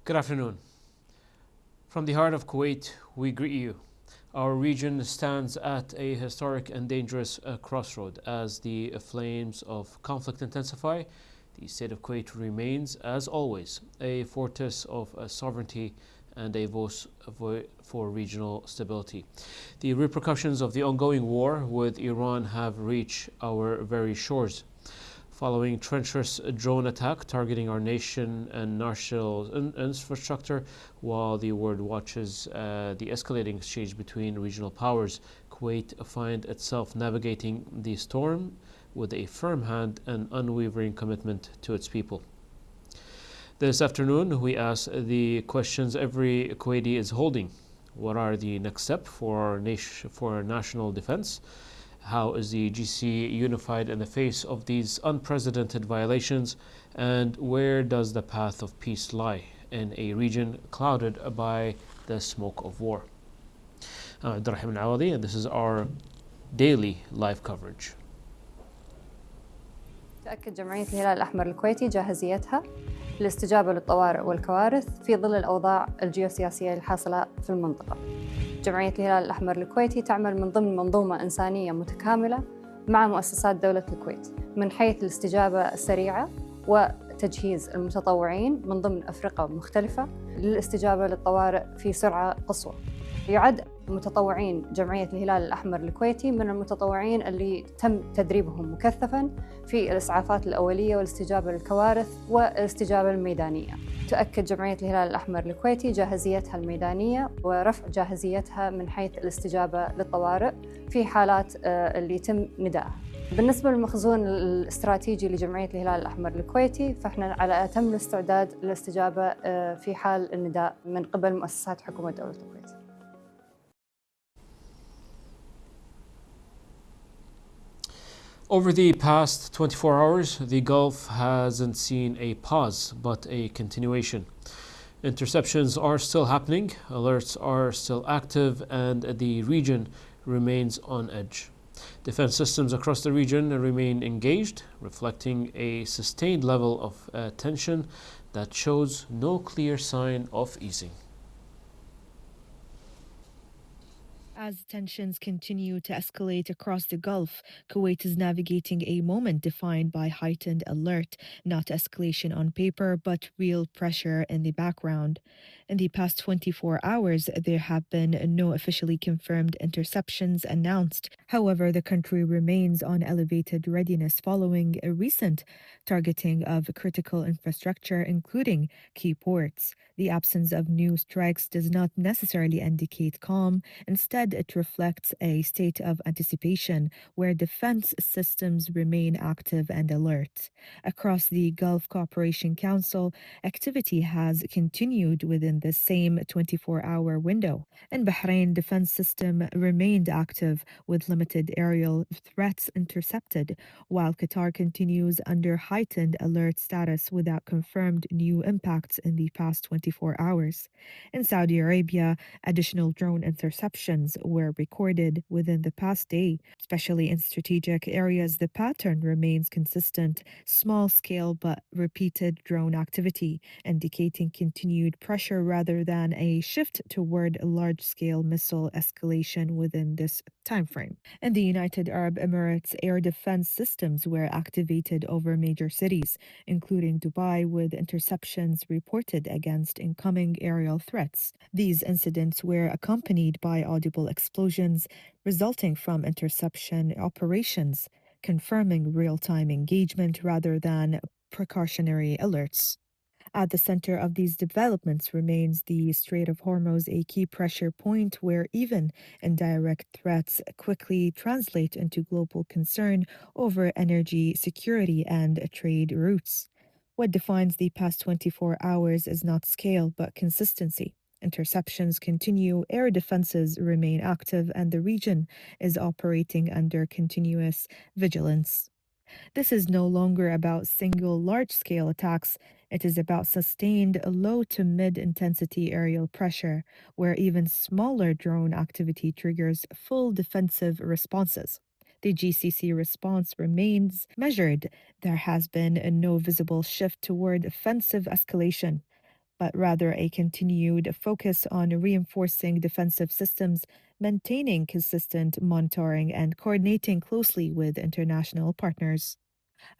Good afternoon. From the heart of Kuwait, we greet you. Our region stands at a historic and dangerous crossroad. As the flames of conflict intensify, the state of Kuwait remains, as always, a fortress of sovereignty and a voice for regional stability. The repercussions of the ongoing war with Iran have reached our very shores. Following treacherous drone attack targeting our nation and national infrastructure, while the world watches the escalating exchange between regional powers, Kuwait finds itself navigating the storm with a firm hand and unwavering commitment to its people. This afternoon, we ask the questions every Kuwaiti is holding. What are the next steps for our national defense? How is the GCC unified in the face of these unprecedented violations? And where does the path of peace lie in a region clouded by the smoke of war? I'm Abdurrahman Awadi, and this is our daily live coverage. تأكد جمعية الهلال الأحمر الكويتي جاهزيتها للاستجابة للطوارئ والكوارث في ظل الأوضاع الجيوسياسية الحاصلة في المنطقة. جمعية الهلال الأحمر الكويتي تعمل من ضمن منظومة إنسانية متكاملة مع مؤسسات دولة الكويت من حيث الاستجابة السريعة وتجهيز المتطوعين من ضمن أفرقة مختلفة للاستجابة للطوارئ في سرعة قصوى. يعد متطوعين جمعية الهلال الأحمر الكويتي من المتطوعين اللي تم تدريبهم مكثفاً في الإسعافات الأولية والاستجابة للكوارث والاستجابة الميدانية. تؤكد جمعية الهلال الأحمر الكويتي جاهزيتها الميدانية ورفع جاهزيتها من حيث الاستجابة للطوارئ في حالات اللي يتم ندائها. بالنسبة للمخزون الاستراتيجي لجمعية الهلال الأحمر الكويتي فإحنا على أتم الاستعداد للاستجابة في حال النداء من قبل مؤسسات حكومة دولة الكويت. Over the past 24 hours, the Gulf hasn't seen a pause, but a continuation. Interceptions are still happening, alerts are still active, and the region remains on edge. Defense systems across the region remain engaged, reflecting a sustained level of tension that shows no clear sign of easing. As tensions continue to escalate across the Gulf, Kuwait is navigating a moment defined by heightened alert, not escalation on paper, but real pressure in the background. In the past 24 hours, there have been no officially confirmed interceptions announced. However, the country remains on elevated readiness following a recent targeting of critical infrastructure, including key ports. The absence of new strikes does not necessarily indicate calm. Instead, it reflects a state of anticipation where defense systems remain active and alert. Across the Gulf Cooperation Council, activity has continued within the same 24-hour window. In Bahrain, defense system remained active with limited aerial threats intercepted, while Qatar continues under heightened alert status without confirmed new impacts in the past 24 hours. In Saudi Arabia, additional drone interceptions were recorded within the past day, especially in strategic areas. The pattern remains consistent, small scale but repeated drone activity, indicating continued pressure rather than a shift toward large scale missile escalation within this timeframe. In the United Arab Emirates, air defense systems were activated over major cities, including Dubai, with interceptions reported against incoming aerial threats. These incidents were accompanied by audible explosions resulting from interception operations, confirming real-time engagement rather than precautionary alerts. At the center of these developments remains the Strait of Hormuz, a key pressure point where even indirect threats quickly translate into global concern over energy security and trade routes. What defines the past 24 hours is not scale, but consistency. Interceptions continue, air defenses remain active, and the region is operating under continuous vigilance. This is no longer about single large-scale attacks. It is about sustained low to mid-intensity aerial pressure, where even smaller drone activity triggers full defensive responses. The GCC response remains measured. There has been no visible shift toward offensive escalation. but rather a continued focus on reinforcing defensive systems, maintaining consistent monitoring, and coordinating closely with international partners.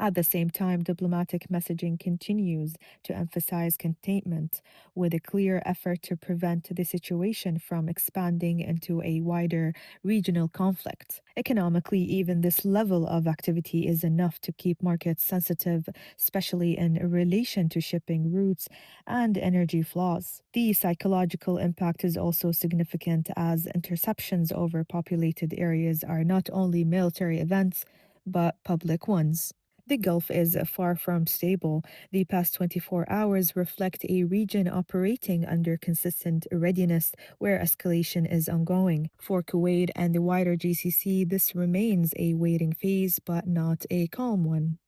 At the same time, diplomatic messaging continues to emphasize containment, with a clear effort to prevent the situation from expanding into a wider regional conflict. Economically, even this level of activity is enough to keep markets sensitive, especially in relation to shipping routes and energy flows. The psychological impact is also significant, as interceptions over populated areas are not only military events but public ones. The Gulf is far from stable. The past 24 hours reflect a region operating under consistent readiness where escalation is ongoing. For Kuwait and the wider GCC, this remains a waiting phase, but not a calm one.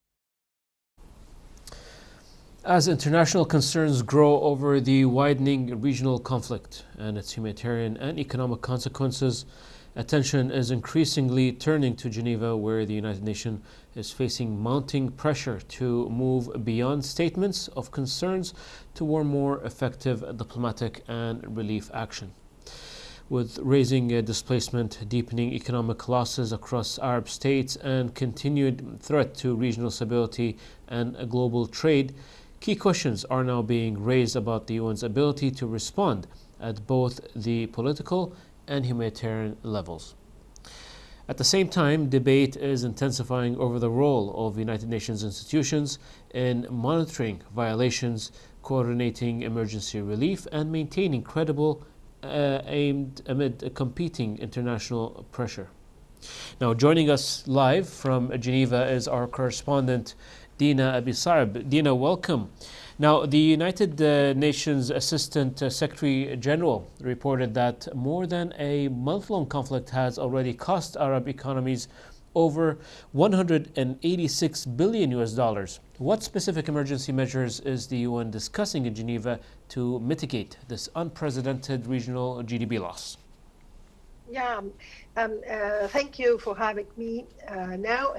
As international concerns grow over the widening regional conflict and its humanitarian and economic consequences, attention is increasingly turning to Geneva, where the United Nations is facing mounting pressure to move beyond statements of concerns toward more effective diplomatic and relief action. With rising displacement, deepening economic losses across Arab states, and continued threat to regional stability and global trade, key questions are now being raised about the UN's ability to respond at both the political and humanitarian levels. At the same time, debate is intensifying over the role of United Nations institutions in monitoring violations, coordinating emergency relief, and maintaining credible aimed amid competing international pressure. Now, joining us live from Geneva is our correspondent Dina Abi Saab. Dina, welcome. Now, the United Nations Assistant Secretary General reported that more than a month-long conflict has already cost Arab economies over 186 billion US dollars. What specific emergency measures is the UN discussing in Geneva to mitigate this unprecedented regional GDP loss? Yeah, thank you for having me now.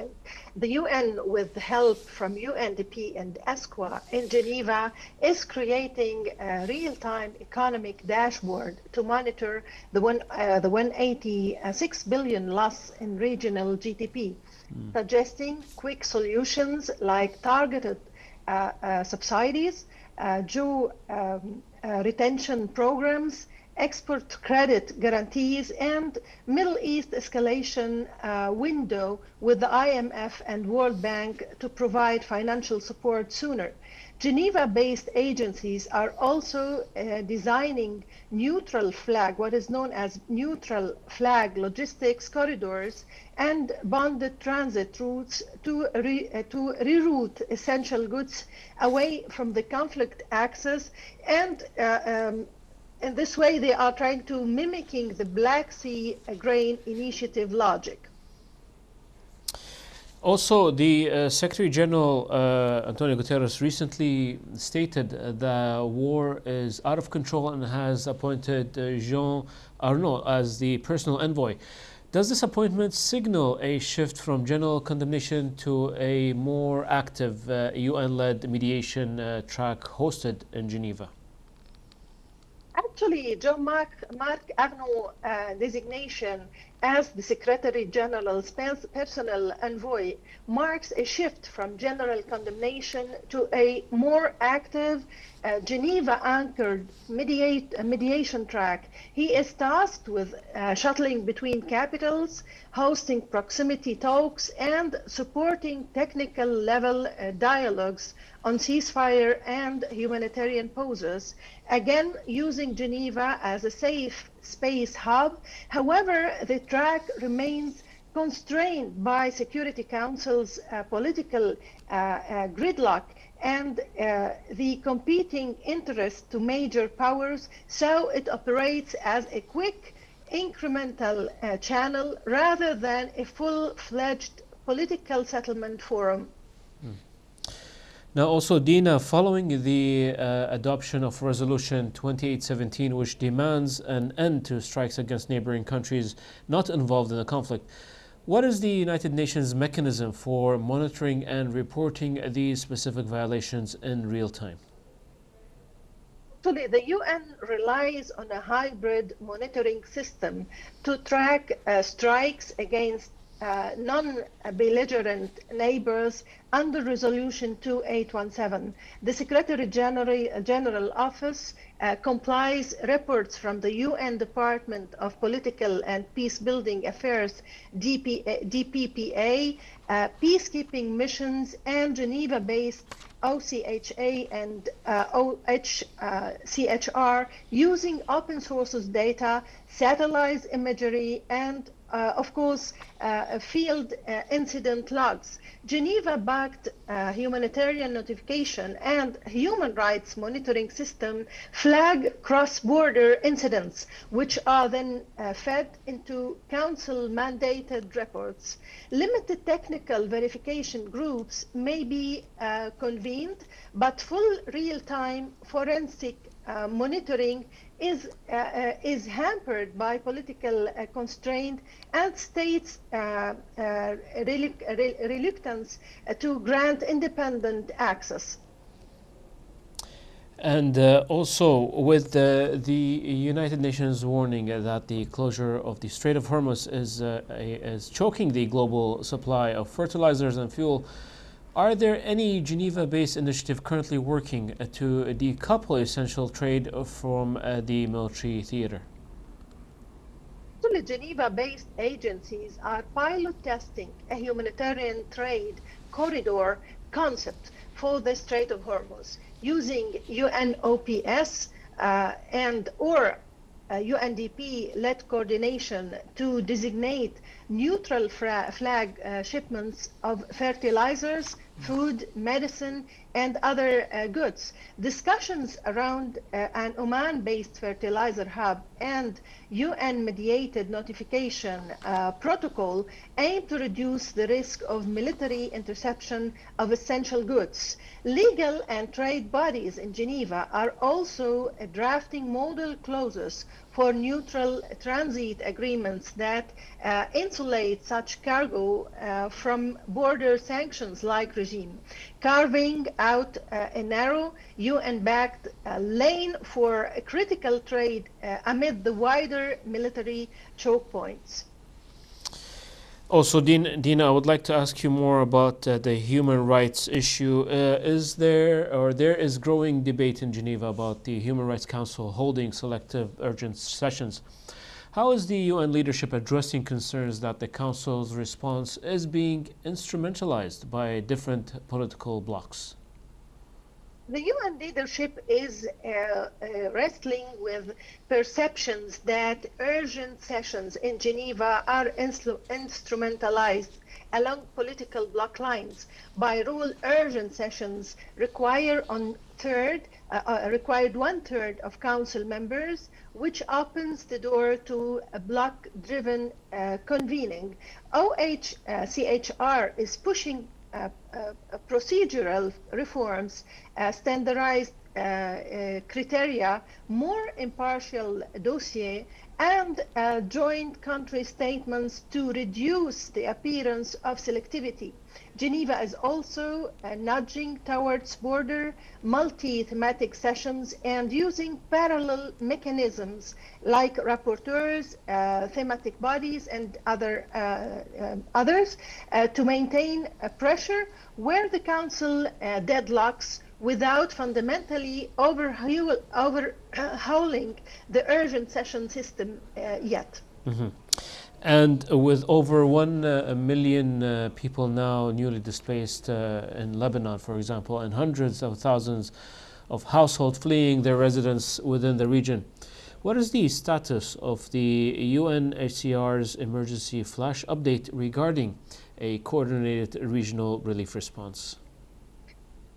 The UN, with help from UNDP and ESCWA in Geneva, is creating a real-time economic dashboard to monitor the 186 billion loss in regional GDP, suggesting quick solutions like targeted subsidies, Jew retention programs, export credit guarantees, and Middle East escalation window with the IMF and World Bank to provide financial support sooner. Geneva-based agencies are also designing neutral flag, what is known as neutral flag logistics corridors, and bonded transit routes to reroute essential goods away from the conflict axis, and in this way, they are trying to mimicking the Black Sea Grain Initiative logic. Also, the Secretary General Antonio Guterres recently stated the war is out of control and has appointed Jean Arnaud as the personal envoy. Does this appointment signal a shift from general condemnation to a more active UN-led mediation track hosted in Geneva? Actually, Jean-Marc Arnaud designation as the Secretary General's personal envoy marks a shift from general condemnation to a more active, Geneva-anchored mediation track. He is tasked with shuttling between capitals, hosting proximity talks, and supporting technical level dialogues on ceasefire and humanitarian pauses, again using Geneva as a safe space hub. However, the track remains constrained by Security Council's political gridlock and the competing interests to major powers, so it operates as a quick incremental channel rather than a full-fledged political settlement forum. Now, also, Dina, following the adoption of Resolution 2817, which demands an end to strikes against neighboring countries not involved in the conflict, what is the United Nations mechanism for monitoring and reporting these specific violations in real time? Actually, the UN relies on a hybrid monitoring system to track strikes against non-belligerent neighbors under Resolution 2817. The Secretary General Office compiles reports from the UN Department of Political and Peacebuilding Affairs, DPPA, peacekeeping missions, and Geneva-based OCHA and OHCHR using open sources data, satellite imagery, and of course, field incident logs. Geneva-backed humanitarian notification and human rights monitoring system flag cross-border incidents, which are then fed into council-mandated reports. Limited technical verification groups may be convened, but full real-time forensic monitoring is hampered by political constraint and states' reluctance to grant independent access. And also, with the United Nations warning that the closure of the Strait of Hormuz is choking the global supply of fertilizers and fuel, are there any Geneva-based initiatives currently working to decouple essential trade from the military theater? Actually, Geneva-based agencies are pilot testing a humanitarian trade corridor concept for the Strait of Hormuz using UNOPS and or UNDP-led coordination to designate neutral flag shipments of fertilizers, food, medicine, and other goods. Discussions around an Oman-based fertilizer hub and UN-mediated notification protocol aim to reduce the risk of military interception of essential goods. Legal and trade bodies in Geneva are also drafting model clauses for neutral transit agreements that insulate such cargo from border sanctions like regime, carving out a narrow UN-backed lane for critical trade amid the wider military choke points. Also, Dina, I would like to ask you more about the human rights issue. There is growing debate in Geneva about the Human Rights Council holding selective urgent sessions. How is the UN leadership addressing concerns that the Council's response is being instrumentalized by different political blocs? The UN leadership is wrestling with perceptions that urgent sessions in Geneva are instrumentalized along political bloc lines. By rule, urgent sessions required 1/3 of council members, which opens the door to a bloc-driven convening. OHCHR is pushing procedural reforms, standardized criteria, more impartial dossier, and joint country statements to reduce the appearance of selectivity. Geneva is also nudging towards border multi-thematic sessions and using parallel mechanisms like rapporteurs, thematic bodies, and others to maintain pressure where the Council deadlocks without fundamentally overhauling the urgent session system yet. Mm-hmm. And with over 1 million people now newly displaced in Lebanon, for example, and hundreds of thousands of households fleeing their residence within the region, what is the status of the UNHCR's emergency flash update regarding a coordinated regional relief response?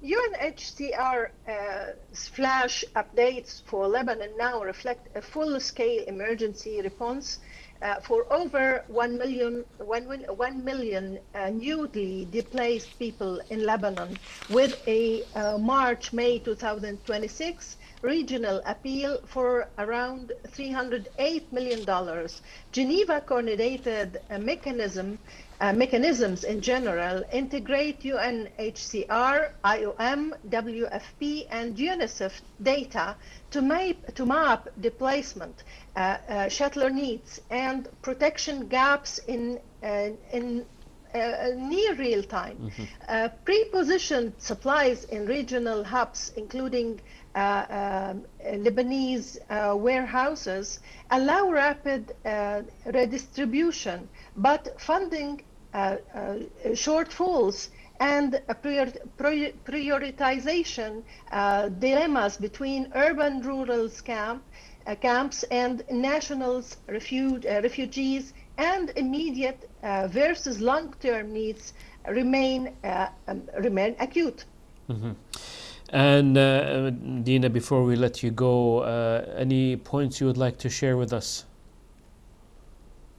UNHCR flash updates for Lebanon now reflect a full-scale emergency response for over 1 million newly displaced people in Lebanon, with a March-May 2026 regional appeal for around $308 million. Geneva coordinated a mechanism mechanisms in general integrate UNHCR, IOM, WFP, and UNICEF data to map displacement, shelter needs, and protection gaps in near real time. Pre-positioned supplies in regional hubs, including Lebanese warehouses, allow rapid redistribution, but funding shortfalls and prioritization dilemmas between urban-rural camps and nationals, refugees, and immediate versus long-term needs remain acute. And Dina, before we let you go, any points you would like to share with us?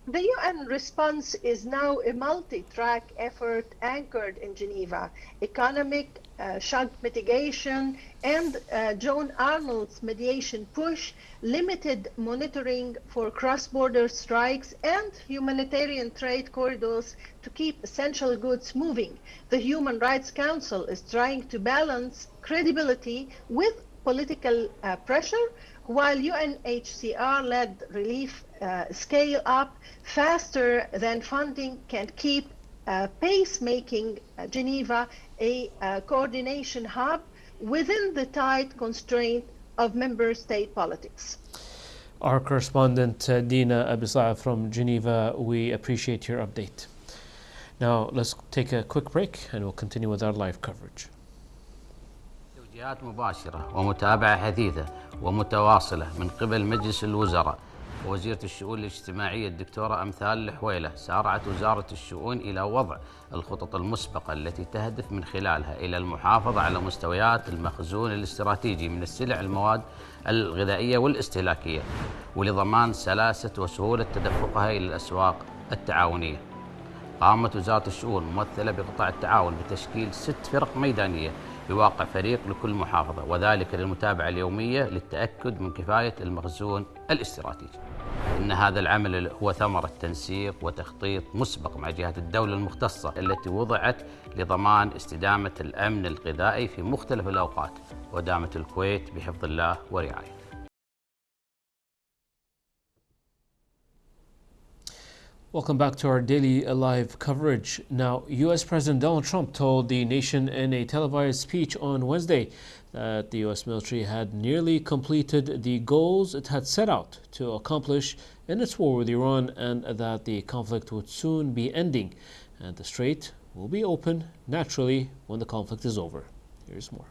The UN response is now a multi-track effort anchored in Geneva: economic, shock mitigation, and John Arnold's mediation push, limited monitoring for cross-border strikes, and humanitarian trade corridors to keep essential goods moving. The Human Rights Council is trying to balance credibility with political pressure, while UNHCR-led relief scale up faster than funding can keep pace, making Geneva a coordination hub within the tight constraint of member state politics. Our correspondent Dina Abisla from Geneva, we appreciate your update. Now let's take a quick break and we'll continue with our live coverage. توجيهات مباشرة ومتابعة حثيثة ومتواصلة من قبل مجلس الوزراء ووزيرة الشؤون الاجتماعية الدكتورة أمثال الحويلة، سارعت وزارة الشؤون إلى وضع الخطط المسبقة التي تهدف من خلالها إلى المحافظة على مستويات المخزون الاستراتيجي من السلع المواد الغذائية والاستهلاكية، ولضمان سلاسة وسهولة تدفقها إلى الأسواق التعاونية. قامت وزارة الشؤون ممثلة بقطاع التعاون بتشكيل 6 فرق ميدانية بواقع فريق لكل محافظة، وذلك للمتابعة اليومية للتأكد من كفاية المخزون الاستراتيجي. إن هذا العمل هو ثمرة تنسيق وتخطيط مسبق مع جهات الدولة المختصة التي وضعت لضمان استدامة الأمن الغذائي في مختلف الأوقات، ودامت الكويت بحفظ الله ورعايته. Welcome back to our daily live coverage. Now, U.S. President Donald Trump told the nation in a televised speech on Wednesday that the U.S. military had nearly completed the goals it had set out to accomplish in its war with Iran, and that the conflict would soon be ending and the strait will be open naturally when the conflict is over. Here's more.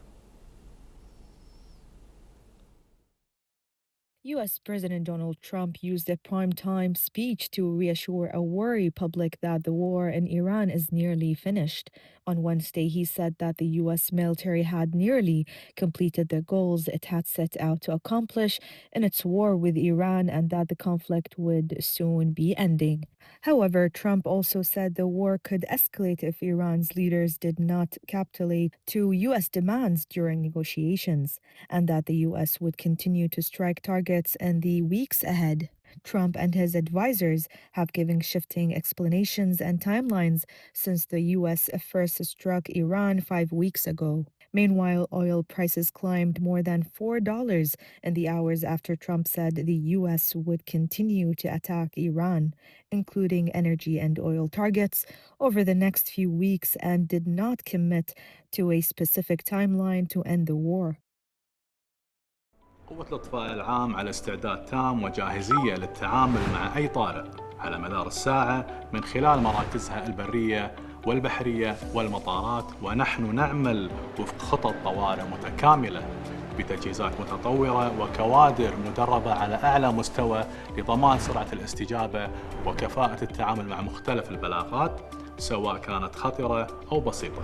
U.S. President Donald Trump used a primetime speech to reassure a worried public that the war in Iran is nearly finished. On Wednesday, he said that the U.S. military had nearly completed the goals it had set out to accomplish in its war with Iran and that the conflict would soon be ending. However, Trump also said the war could escalate if Iran's leaders did not capitulate to U.S. demands during negotiations, and that the U.S. would continue to strike targets in the weeks ahead. Trump and his advisors have given shifting explanations and timelines since the U.S. first struck Iran 5 weeks ago. Meanwhile, oil prices climbed more than $4 in the hours after Trump said the U.S. would continue to attack Iran, including energy and oil targets, over the next few weeks, and did not commit to a specific timeline to end the war. قوة الإطفاء العام على استعداد تام وجاهزية للتعامل مع أي طارئ على مدار الساعة من خلال مراكزها البرية والبحرية والمطارات، ونحن نعمل وفق خطط طوارئ متكاملة بتجهيزات متطورة وكوادر مدربة على أعلى مستوى لضمان سرعة الاستجابة وكفاءة التعامل مع مختلف البلاغات سواء كانت خطرة أو بسيطة.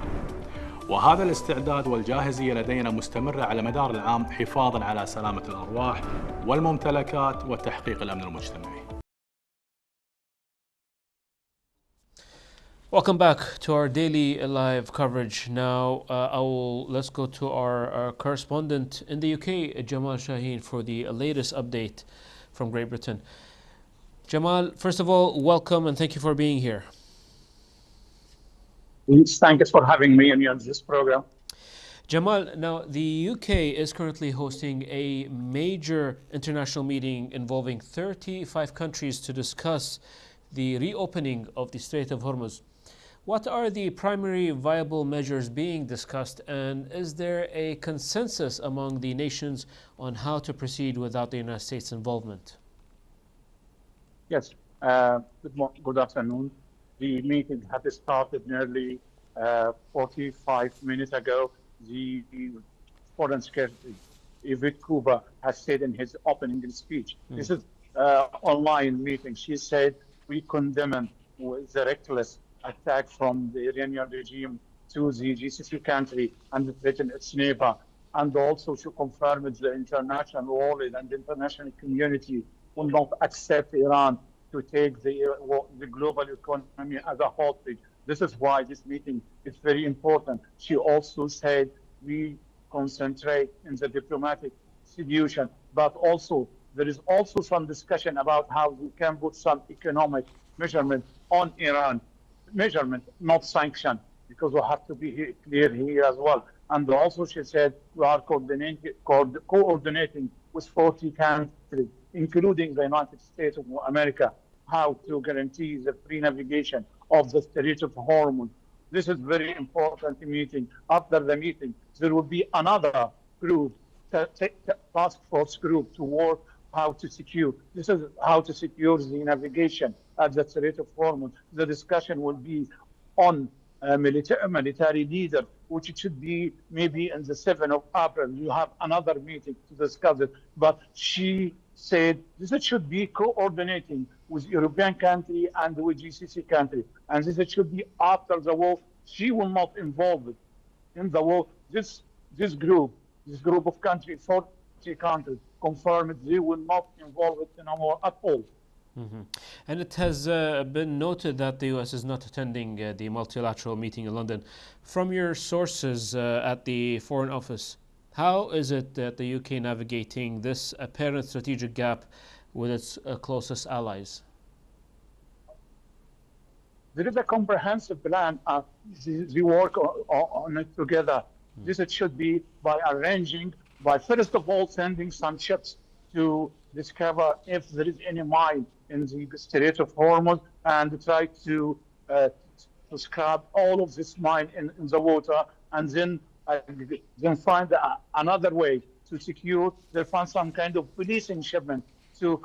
وهذا الاستعداد والجاهزية لدينا مستمرة على مدار العام حفاظاً على سلامة الأرواح والممتلكات وتحقيق الأمن المجتمعي. Welcome back to our daily live coverage. Now, let's go to our correspondent in the UK, Jamal Shaheen, for the latest update from Great Britain. Jamal, first of all, welcome and thank you for being here. Please, thank you for having me on this program. Jamal, now the UK is currently hosting a major international meeting involving 35 countries to discuss the reopening of the Strait of Hormuz. What are the primary viable measures being discussed, and is there a consensus among the nations on how to proceed without the United States' involvement? Yes, good afternoon. The meeting had started nearly 45 minutes ago. The Foreign Secretary, Yvette Cooper, has said in his opening speech, this is online meeting. She said, we condemn the reckless attack from the Iranian regime to the GCC country and threaten its neighbor. And also she confirmed the international world and the international community will not accept Iran to take the global economy as a hostage. This is why this meeting is very important. She also said we concentrate in the diplomatic solution, but also there is also some discussion about how we can put some economic measurement on Iran. Measurement, not sanction, because we have to be clear here as well. And also she said we are coordinating with 40 countries, including the United States of America, how to guarantee the free navigation of the Strait of Hormuz. This is very important meeting. After the meeting, there will be another group, task force group, to work how to secure. This is how to secure the navigation at the Strait of Hormuz. The discussion will be on military leader, which it should be maybe in the 7th of April. You have another meeting to discuss it. But she said this should be coordinating with European country and with GCC country. And this should be after the war. She will not involve it in the war. This group of countries, 40 countries, confirmed they will not involve it anymore at all. Mm-hmm. And it has been noted that the US is not attending the multilateral meeting in London. From your sources at the Foreign Office, how is it that the UK navigating this apparent strategic gap with its closest allies? There is a comprehensive plan. We work on it together. This it should be by arranging, by first of all sending some ships to discover if there is any mine in the Strait of Hormuz and try to scrap all of this mine in the water, and then find another way to secure. They find some kind of policing shipment to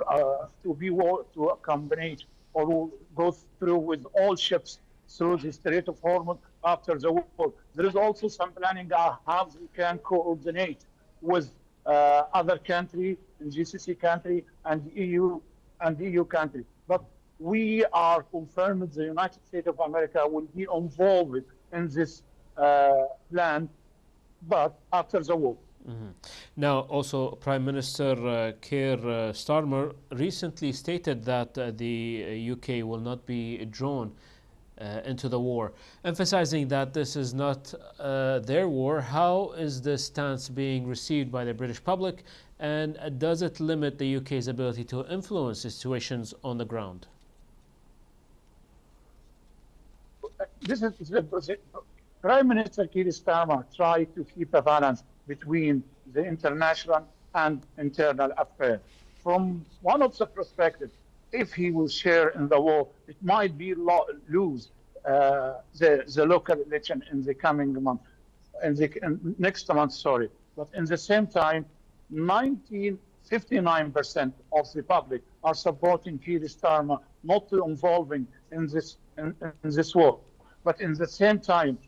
accompany or go through with all ships through the Strait of Hormuz after the war. There is also some planning how we can coordinate with other countries, GCC country and EU country. But we are confirmed the United States of America will be involved in this plan, but after the war. Mm-hmm. Now, also, Prime Minister Keir Starmer recently stated that the UK will not be drawn into the war, emphasizing that this is not their war. How is this stance being received by the British public, and does it limit the UK's ability to influence situations on the ground? This is Prime Minister Keir Starmer tried to keep a balance between the international and internal affairs. From one of the perspectives, if he will share in the war, it might be lose the local election in the coming month, next month, sorry. But in the same time, 59% of the public are supporting Keir Starmer not to involving in this war. But in the same time,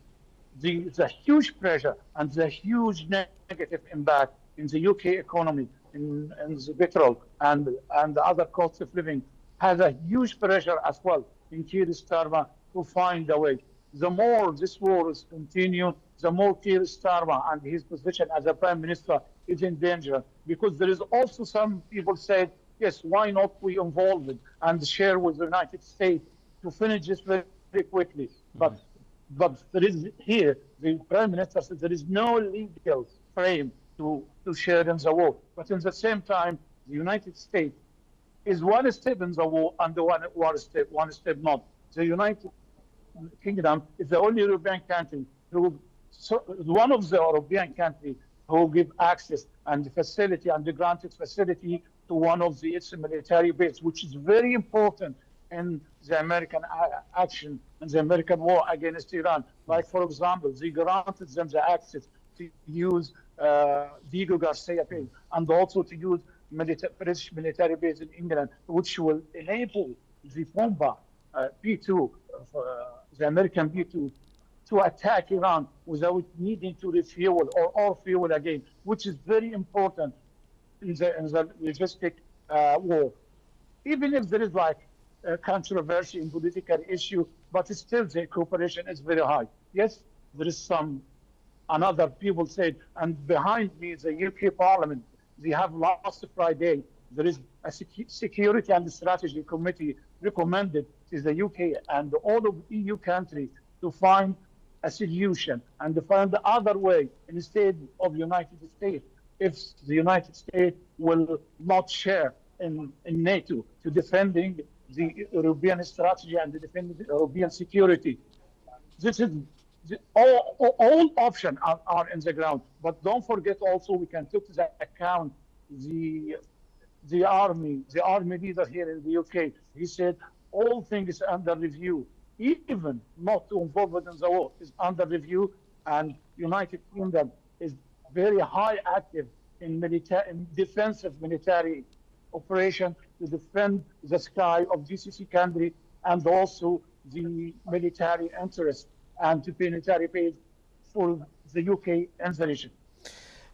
the huge pressure and the huge negative impact in the UK economy, in the petrol and the other costs of living, has a huge pressure as well in Keir Starmer to find a way. The more this war is continued, the more Keir Starmer and his position as a prime minister is in danger, because there is also some people said, yes, why not we involve it and share with the United States to finish this very quickly. But there is here, the prime minister said there is no legal frame to share in the war. But in the same time, the United States is one step in the war and one step not. The United Kingdom is the only European country who, one of the European countries who give access and facility and granted facility to one of its military bases, which is very important in the American action and the American war against Iran. Like, for example, they granted them the access to use Diego Garcia base and also to use British military base in England, which will enable the bomber B-2, the American B-2, to attack Iran without needing to refuel or fuel again, which is very important in the logistic war. Even if there is like a controversy in political issue, but still the cooperation is very high. Yes, there is some, another people said, and behind me, the UK Parliament, they have last Friday, there is a security and strategy committee recommended to the UK and all of EU countries to find a solution and to find the other way instead of United States. If the United States will not share in NATO to defending the European strategy and to defending the European security. This is all options are in the ground. But don't forget also we can take into account the army leader here in the UK. He said all things under review, even not to involve in the war is under review, and United Kingdom is very high active in defensive military operation to defend the sky of GCC country and also the military interest and the military base for the UK and the region.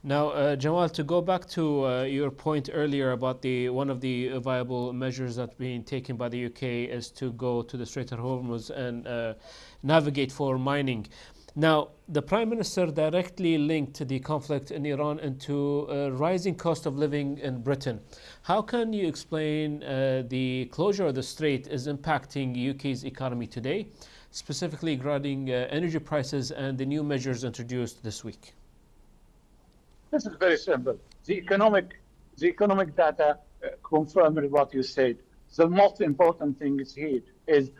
Now, Jamal, to go back to your point earlier about one of the viable measures that being taken by the UK is to go to the Strait of Hormuz and navigate for mining. Now, the Prime Minister directly linked the conflict in Iran into a rising cost of living in Britain. How can you explain the closure of the strait is impacting UK's economy today, specifically regarding energy prices and the new measures introduced this week? This is very simple. The economic data confirmed what you said. The most important thing is here is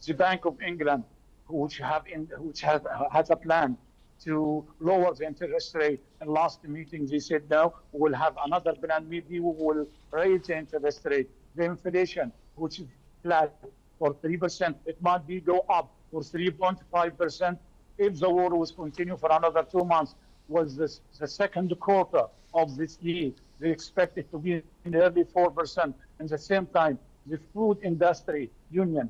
the Bank of England, which has a plan to lower the interest rate. In last meeting, they said no, we'll have another plan. Maybe we will raise the interest rate. The inflation, which is flat for 3%, it might be go up for 3.5% if the war was continue for another 2 months. Was the second quarter of this year. They expect it to be nearly 4%. At the same time, the food industry union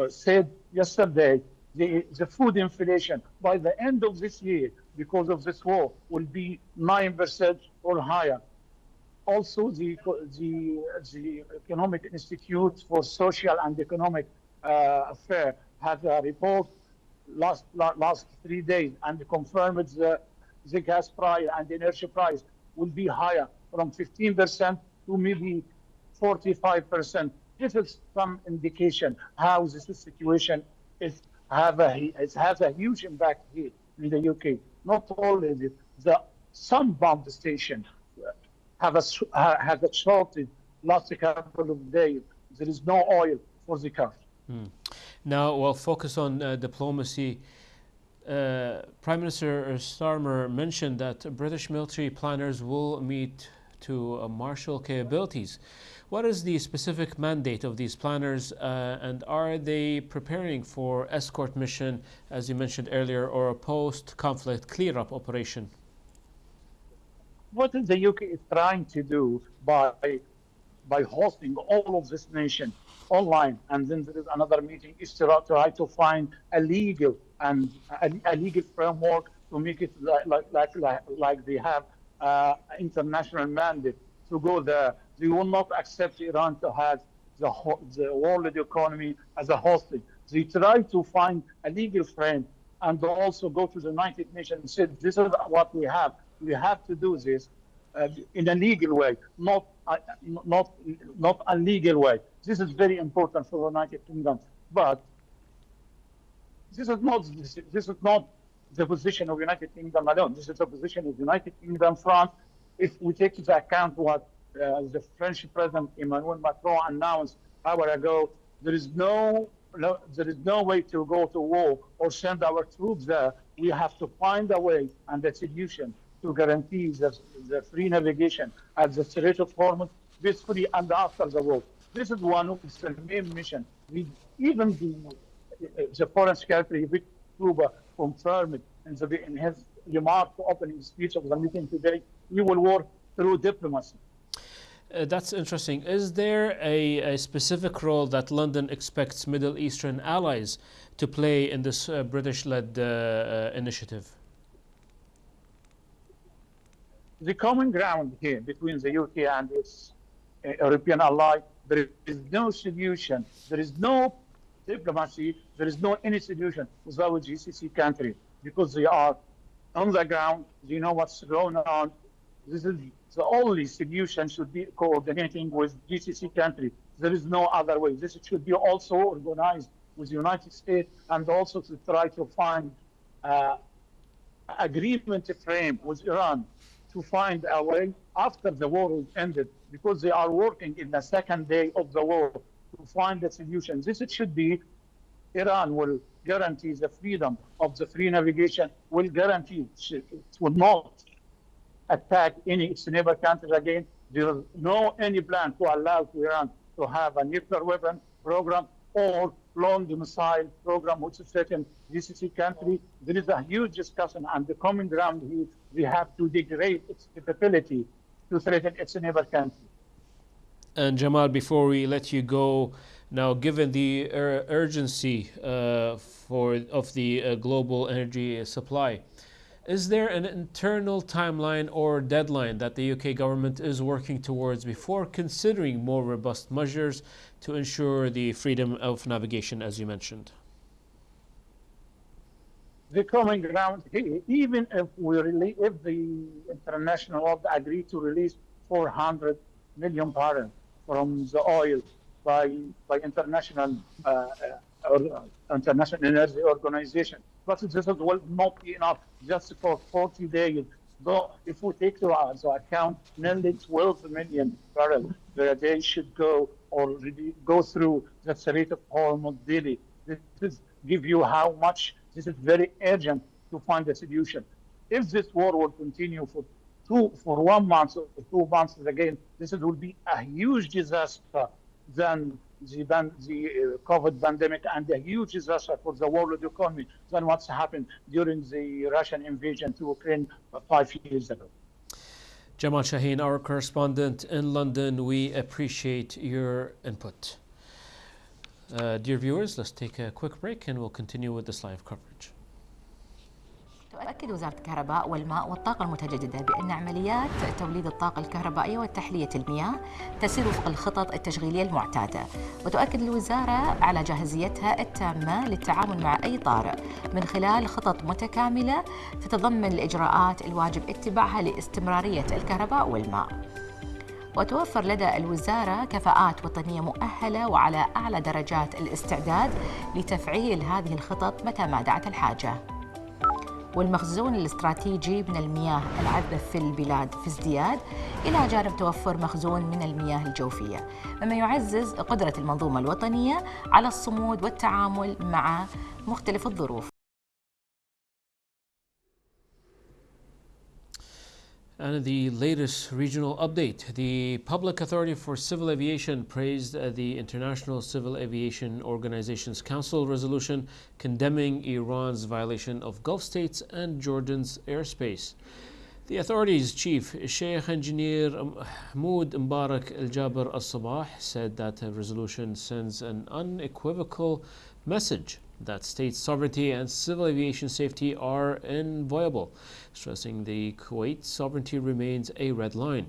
said yesterday the food inflation by the end of this year, because of this war, will be 9% or higher. Also, the Economic Institute for Social and Economic Affairs had a report last 3 days and confirmed the gas price and the energy price will be higher from 15% to maybe 45%. This is some indication how this situation has a huge impact here in the UK. Not only some pump stations have a shortage last couple of days. There is no oil for the car. Now we'll focus on diplomacy. Prime Minister Starmer mentioned that British military planners will meet to marshal capabilities. What is the specific mandate of these planners, and are they preparing for escort mission, as you mentioned earlier, or a post-conflict clear-up operation? What the UK is trying to do by hosting all of this nation online, and then there is another meeting, is to try to find a legal framework to make it like they have international mandate to go there. They will not accept Iran to have the world economy as a hostage. They try to find a legal frame and also go to the United Nations and say, this is what we have. We have to do this in a legal way, not a legal way. This is very important for the United Kingdom. But this is not the position of United Kingdom alone. This is the position of United Kingdom, France. If we take into account what the French President Emmanuel Macron announced an hour ago, there is no there is no way to go to war or send our troops there. We have to find a way and a solution to guarantee the free navigation at the Strait of Hormuz peacefully and after the war. This is one of the main mission. Even the Foreign Secretary Victor Kuba confirmed in his remark opening speech of the meeting today, we will work through diplomacy. That's interesting. Is there a specific role that London expects Middle Eastern allies to play in this British-led initiative? The common ground here between the UK and its European ally, there is no solution, there is no diplomacy, there is no any solution without GCC countries, because they are on the ground, they know what's going on. This is the only solution should be coordinating with GCC countries. There is no other way. This should be also organized with the United States and also to try to find agreement frame with Iran to find a way after the war is ended, because they are working in the second day of the war to find a solution. This should be Iran will guarantee the freedom of the free navigation, will guarantee it will not attack any its neighbor countries again. There is no any plan to allow to Iran to have a nuclear weapon program or long missile program which is threatening GCC country. There is a huge discussion and the common ground here. We have to degrade its capability to threaten its neighbor country. And Jamal, before we let you go, now given the urgency of the global energy supply, is there an internal timeline or deadline that the UK government is working towards before considering more robust measures to ensure the freedom of navigation, as you mentioned? The common ground here, even if if the international world agree to release 400 million barrels from the oil by international International Energy Organization, but this will not be enough just for 40 days. Though if we take into account nearly 12 million barrels per day should go or go through the Strait of Hormuz daily, this gives you how much this is very urgent to find a solution. If this war will continue for 1 month or 2 months again, this will be a huge disaster than the COVID pandemic and a huge disaster for the world economy than what's happened during the Russian invasion to Ukraine 5 years ago. Jamal Shaheen, our correspondent in London, we appreciate your input. Dear viewers, let's take a quick break and we'll continue with this live coverage. تؤكد وزارة الكهرباء والماء والطاقة المتجددة بأن عمليات توليد الطاقة الكهربائية وتحلية المياه تسير وفق الخطط التشغيلية المعتادة، وتؤكد الوزارة على جاهزيتها التامة للتعامل مع أي طارئ من خلال خطط متكاملة تتضمن الإجراءات الواجب اتباعها لاستمرارية الكهرباء والماء. وتوفر لدى الوزارة كفاءات وطنية مؤهلة وعلى أعلى درجات الاستعداد لتفعيل هذه الخطط متى ما دعت الحاجة. والمخزون الاستراتيجي من المياه العذبة في البلاد في ازدياد، إلى جانب توفر مخزون من المياه الجوفية، مما يعزز قدرة المنظومة الوطنية على الصمود والتعامل مع مختلف الظروف. And the latest regional update, the Public Authority for Civil Aviation praised the International Civil Aviation Organization's Council resolution condemning Iran's violation of Gulf states and Jordan's airspace. The authority's chief, Sheikh Engineer Mahmoud Mbarak Al Jaber Al Sabah, said that the resolution sends an unequivocal message that state sovereignty and civil aviation safety are inviolable, stressing the Kuwait sovereignty remains a red line.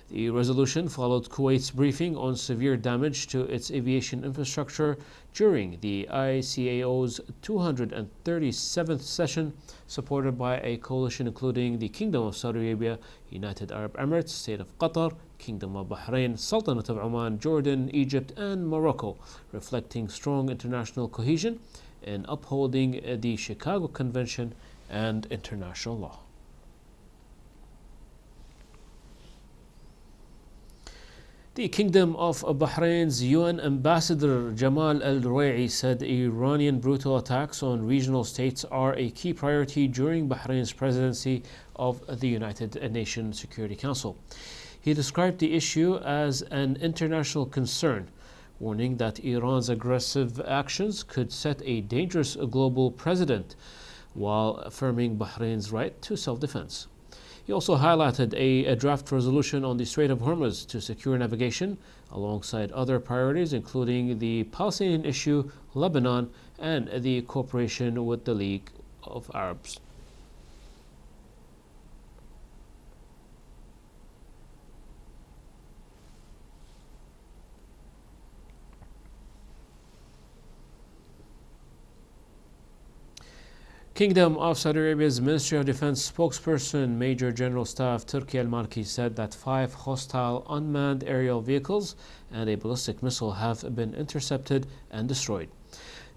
The resolution followed Kuwait's briefing on severe damage to its aviation infrastructure during the ICAO's 237th session, supported by a coalition including the Kingdom of Saudi Arabia, United Arab Emirates, State of Qatar, Kingdom of Bahrain, Sultanate of Oman, Jordan, Egypt, and Morocco, reflecting strong international cohesion in upholding the Chicago Convention and international law. The Kingdom of Bahrain's UN Ambassador Jamal Al Ruwai'i said Iranian brutal attacks on regional states are a key priority during Bahrain's presidency of the United Nations Security Council. He described the issue as an international concern, warning that Iran's aggressive actions could set a dangerous global precedent while affirming Bahrain's right to self-defense. He also highlighted a draft resolution on the Strait of Hormuz to secure navigation, alongside other priorities including the Palestinian issue, Lebanon, and the cooperation with the League of Arabs. Kingdom of Saudi Arabia's Ministry of Defense spokesperson Major General Staff Turki Al-Malki said that 5 hostile unmanned aerial vehicles and a ballistic missile have been intercepted and destroyed.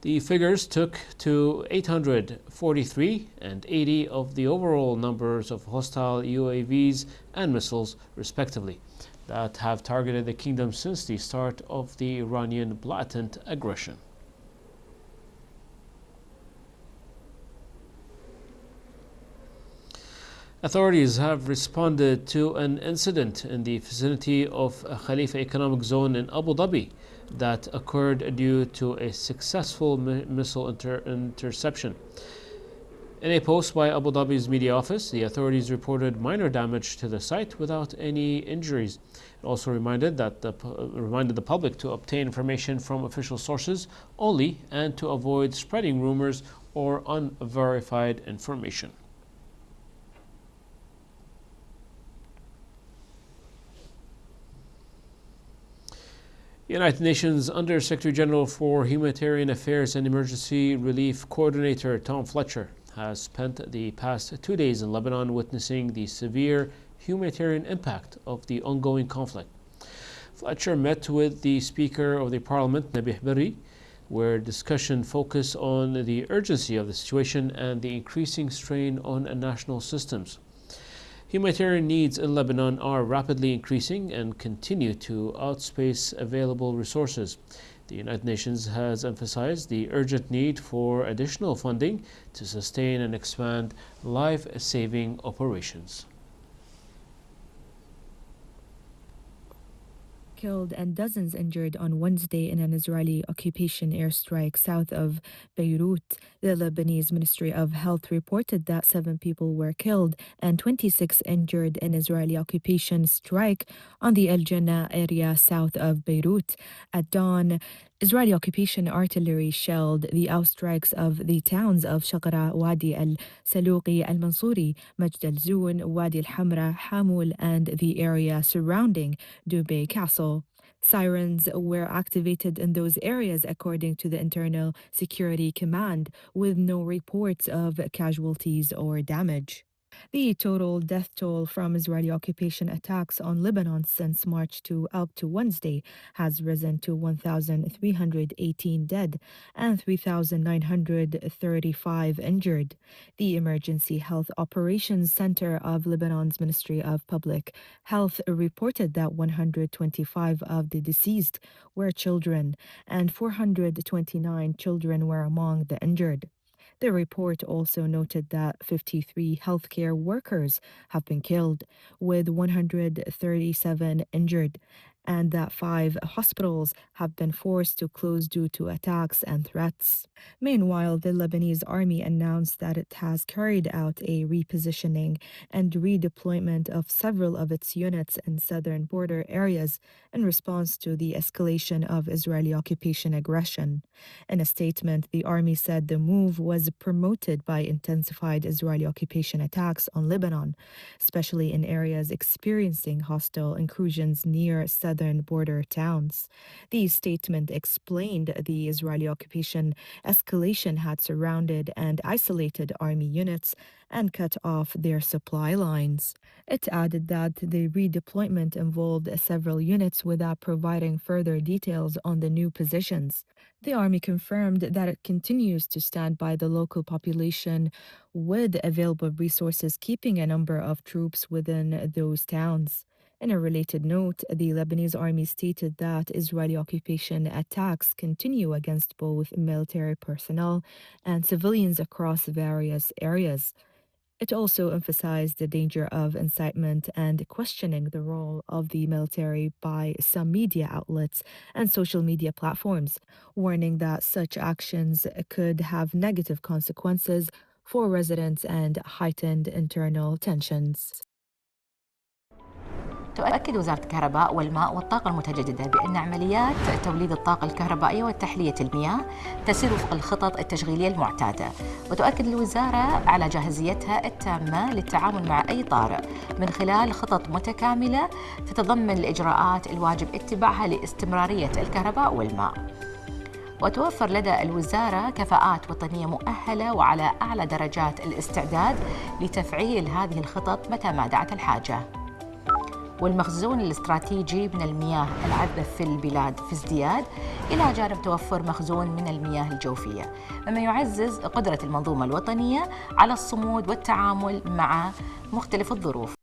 The figures took to 843 and 80 of the overall numbers of hostile UAVs and missiles, respectively, that have targeted the kingdom since the start of the Iranian blatant aggression. Authorities have responded to an incident in the vicinity of Khalifa Economic Zone in Abu Dhabi that occurred due to a successful missile interception. In a post by Abu Dhabi's media office, the authorities reported minor damage to the site without any injuries. It also reminded the public to obtain information from official sources only and to avoid spreading rumors or unverified information. United Nations Under-Secretary General for Humanitarian Affairs and Emergency Relief Coordinator Tom Fletcher has spent the past 2 days in Lebanon witnessing the severe humanitarian impact of the ongoing conflict. Fletcher met with the Speaker of the Parliament, Nabih Berri, where discussion focused on the urgency of the situation and the increasing strain on national systems. Humanitarian needs in Lebanon are rapidly increasing and continue to outspace available resources. The United Nations has emphasized the urgent need for additional funding to sustain and expand life-saving operations. Killed and dozens injured on Wednesday in an Israeli occupation airstrike south of Beirut. The Lebanese Ministry of Health reported that 7 people were killed and 26 injured in Israeli occupation strike on the El Jannah area south of Beirut. At dawn, Israeli occupation artillery shelled the outstrikes of the towns of Shaqra, Wadi al-Saluqi, al-Mansuri, Majd al-Zoun, Wadi al-Hamra, Hamul, and the area surrounding Dubai Castle. Sirens were activated in those areas according to the Internal Security Command, with no reports of casualties or damage. The total death toll from Israeli occupation attacks on Lebanon since March up to Wednesday has risen to 1,318 dead and 3,935 injured. The Emergency Health Operations Center of Lebanon's Ministry of Public Health reported that 125 of the deceased were children and 429 children were among the injured. The report also noted that 53 healthcare workers have been killed, with 137 injured, and that 5 hospitals have been forced to close due to attacks and threats. Meanwhile, the Lebanese army announced that it has carried out a repositioning and redeployment of several of its units in southern border areas in response to the escalation of Israeli occupation aggression. In a statement, the army said the move was promoted by intensified Israeli occupation attacks on Lebanon, especially in areas experiencing hostile incursions near southern border towns. The statement explained the Israeli occupation escalation had surrounded and isolated army units and cut off their supply lines. It added that the redeployment involved several units without providing further details on the new positions. The army confirmed that it continues to stand by the local population with available resources, keeping a number of troops within those towns. In a related note, the Lebanese army stated that Israeli occupation attacks continue against both military personnel and civilians across various areas. It also emphasized the danger of incitement and questioning the role of the military by some media outlets and social media platforms, warning that such actions could have negative consequences for residents and heightened internal tensions. تؤكد وزارة الكهرباء والماء والطاقة المتجددة بأن عمليات توليد الطاقة الكهربائية وتحلية المياه تسير وفق الخطط التشغيلية المعتادة، وتؤكد الوزارة على جاهزيتها التامة للتعامل مع أي طارئ من خلال خطط متكاملة تتضمن الإجراءات الواجب اتباعها لاستمرارية الكهرباء والماء. وتوفر لدى الوزارة كفاءات وطنية مؤهلة وعلى أعلى درجات الاستعداد لتفعيل هذه الخطط متى ما دعت الحاجة. والمخزون الاستراتيجي من المياه العذبة في البلاد في ازدياد، إلى جانب توفر مخزون من المياه الجوفية، مما يعزز قدرة المنظومة الوطنية على الصمود والتعامل مع مختلف الظروف.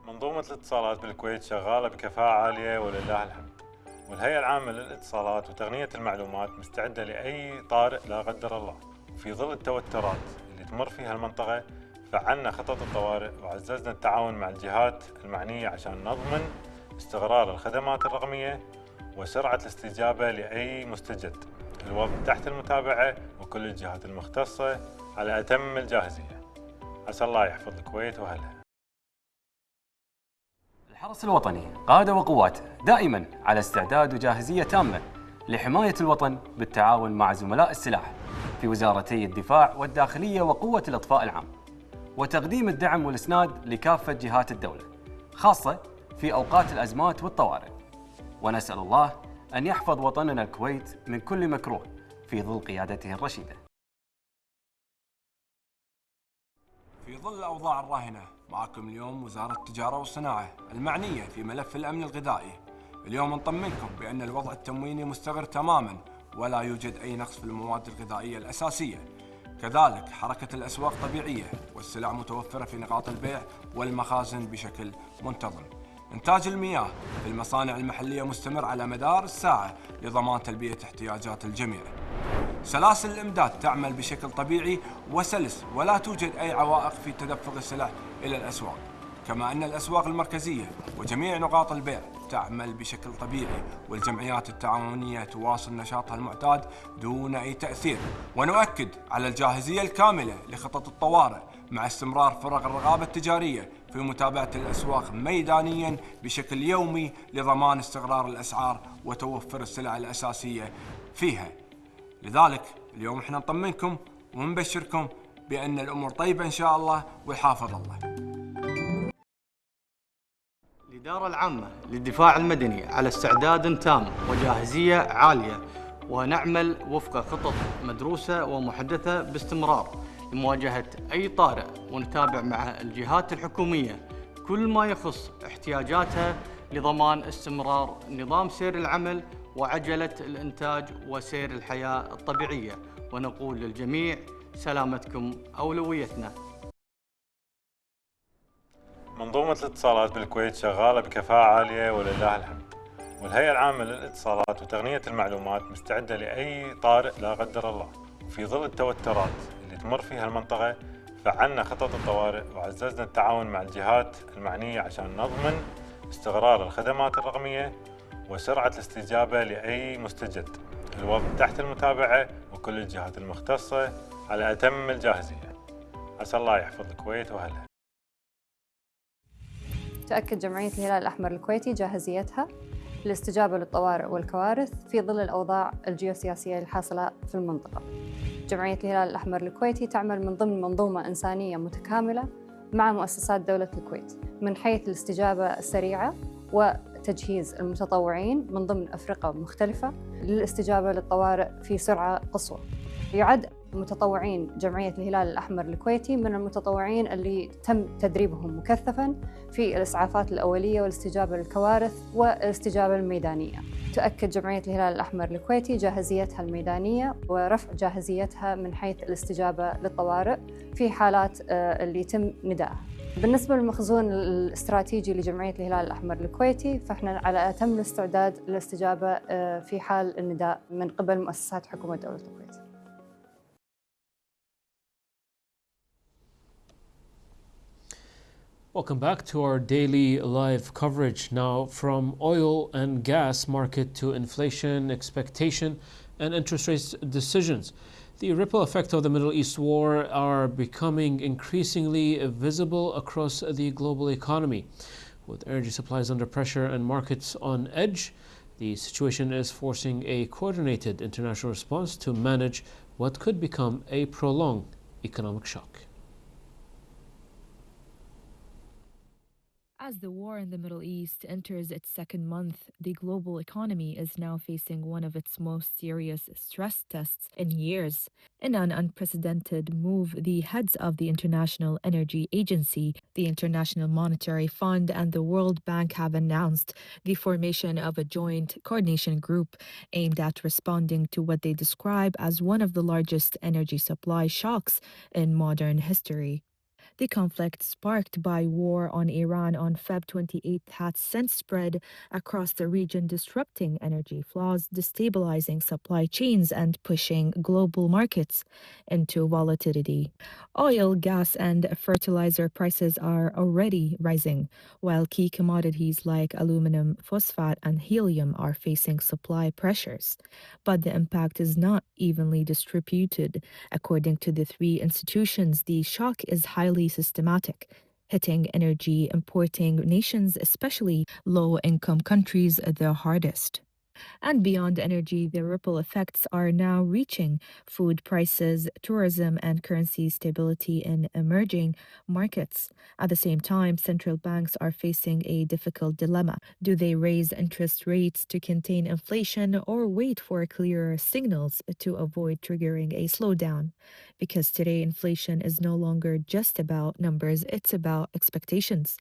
منظومة الاتصالات بالكويت شغالة بكفاءة عالية ولله الحمد، والهيئة العامة للاتصالات وتقنية المعلومات مستعدة لأي طارئ لا قدر الله. في ظل التوترات اللي تمر فيها المنطقة فعلنا خطط الطوارئ وعززنا التعاون مع الجهات المعنية عشان نضمن استقرار الخدمات الرقمية وسرعة الاستجابة لأي مستجد. الوضع تحت المتابعة وكل الجهات المختصة على أتم الجاهزية. عسى الله يحفظ الكويت وأهلها. الحرس الوطني قادة وقوات دائما على استعداد وجاهزية تامة لحماية الوطن بالتعاون مع زملاء السلاح في وزارتي الدفاع والداخلية وقوة الإطفاء العام، وتقديم الدعم والإسناد لكافة جهات الدولة خاصة في أوقات الأزمات والطوارئ. ونسأل الله أن يحفظ وطننا الكويت من كل مكروه في ظل قيادته الرشيدة. في ظل الأوضاع الراهنة، معكم اليوم وزارة التجارة والصناعة المعنية في ملف الأمن الغذائي. اليوم نطمنكم بأن الوضع التمويني مستقر تماما ولا يوجد أي نقص في المواد الغذائية الأساسية. كذلك حركة الأسواق طبيعية والسلع متوفرة في نقاط البيع والمخازن بشكل منتظم. إنتاج المياه في المصانع المحلية مستمر على مدار الساعة لضمان تلبية احتياجات الجميع. سلاسل الإمداد تعمل بشكل طبيعي وسلس ولا توجد أي عوائق في تدفق السلع إلى الأسواق، كما أن الأسواق المركزية وجميع نقاط البيع تعمل بشكل طبيعي، والجمعيات التعاونية تواصل نشاطها المعتاد دون أي تأثير. ونؤكد على الجاهزية الكاملة لخطط الطوارئ مع استمرار فرق الرقابة التجارية في متابعة الأسواق ميدانيا بشكل يومي لضمان استقرار الأسعار وتوفر السلع الأساسية فيها. لذلك اليوم احنا نطمنكم ونبشركم بأن الأمور طيبة إن شاء الله ويحافظ الله. الإدارة العامة للدفاع المدني على استعداد تام وجاهزية عالية، ونعمل وفق خطط مدروسة ومحدثة باستمرار لمواجهة أي طارئ، ونتابع مع الجهات الحكومية كل ما يخص احتياجاتها لضمان استمرار نظام سير العمل وعجلة الإنتاج وسير الحياة الطبيعية. ونقول للجميع سلامتكم أولويتنا. منظومة الاتصالات بالكويت شغالة بكفاءة عالية ولله الحمد، والهيئة العامة للاتصالات وتقنية المعلومات مستعدة لأي طارئ لا قدر الله. وفي ظل التوترات اللي تمر فيها المنطقة فعلنا خطط الطوارئ وعززنا التعاون مع الجهات المعنية عشان نضمن استقرار الخدمات الرقمية وسرعة الاستجابة لأي مستجد. الوضع تحت المتابعة وكل الجهات المختصة على أتم الجاهزية. عسى الله يحفظ الكويت وأهلها. تؤكد جمعية الهلال الأحمر الكويتي جاهزيتها للاستجابة للطوارئ والكوارث في ظل الأوضاع الجيوسياسية الحاصلة في المنطقة. جمعية الهلال الأحمر الكويتي تعمل من ضمن منظومة إنسانية متكاملة مع مؤسسات دولة الكويت من حيث الاستجابة السريعة وتجهيز المتطوعين من ضمن أفرقة مختلفة للاستجابة للطوارئ في سرعة قصوى. يعد متطوعين جمعية الهلال الأحمر الكويتي من المتطوعين اللي تم تدريبهم مكثفاً في الإسعافات الأولية والاستجابة للكوارث والاستجابة الميدانية. تؤكد جمعية الهلال الأحمر الكويتي جاهزيتها الميدانية ورفع جاهزيتها من حيث الاستجابة للطوارئ في حالات اللي يتم ندائها. بالنسبة للمخزون الاستراتيجي لجمعية الهلال الأحمر الكويتي، فإحنا على أتم الاستعداد للاستجابة في حال النداء من قبل مؤسسات حكومة دولة الكويت. Welcome back to our daily live coverage. Now, from oil and gas market to inflation expectation and interest rate decisions. The ripple effect of the Middle East war are becoming increasingly visible across the global economy. With energy supplies under pressure and markets on edge, the situation is forcing a coordinated international response to manage what could become a prolonged economic shock. As the war in the Middle East enters its second month, the global economy is now facing one of its most serious stress tests in years. In an unprecedented move, the heads of the International Energy Agency, the International Monetary Fund, and the World Bank have announced the formation of a joint coordination group aimed at responding to what they describe as one of the largest energy supply shocks in modern history. The conflict sparked by war on Iran on Feb 28 has since spread across the region, disrupting energy flows, destabilizing supply chains, and pushing global markets into volatility. Oil, gas, and fertilizer prices are already rising, while key commodities like aluminum, phosphate, and helium are facing supply pressures. But the impact is not evenly distributed. According to the three institutions, the shock is highly systematic, hitting energy importing nations, especially low-income countries, the hardest. And beyond energy, the ripple effects are now reaching food prices, tourism, and currency stability in emerging markets. At the same time, central banks are facing a difficult dilemma. Do they raise interest rates to contain inflation or wait for clearer signals to avoid triggering a slowdown? Because today, inflation is no longer just about numbers, it's about expectations.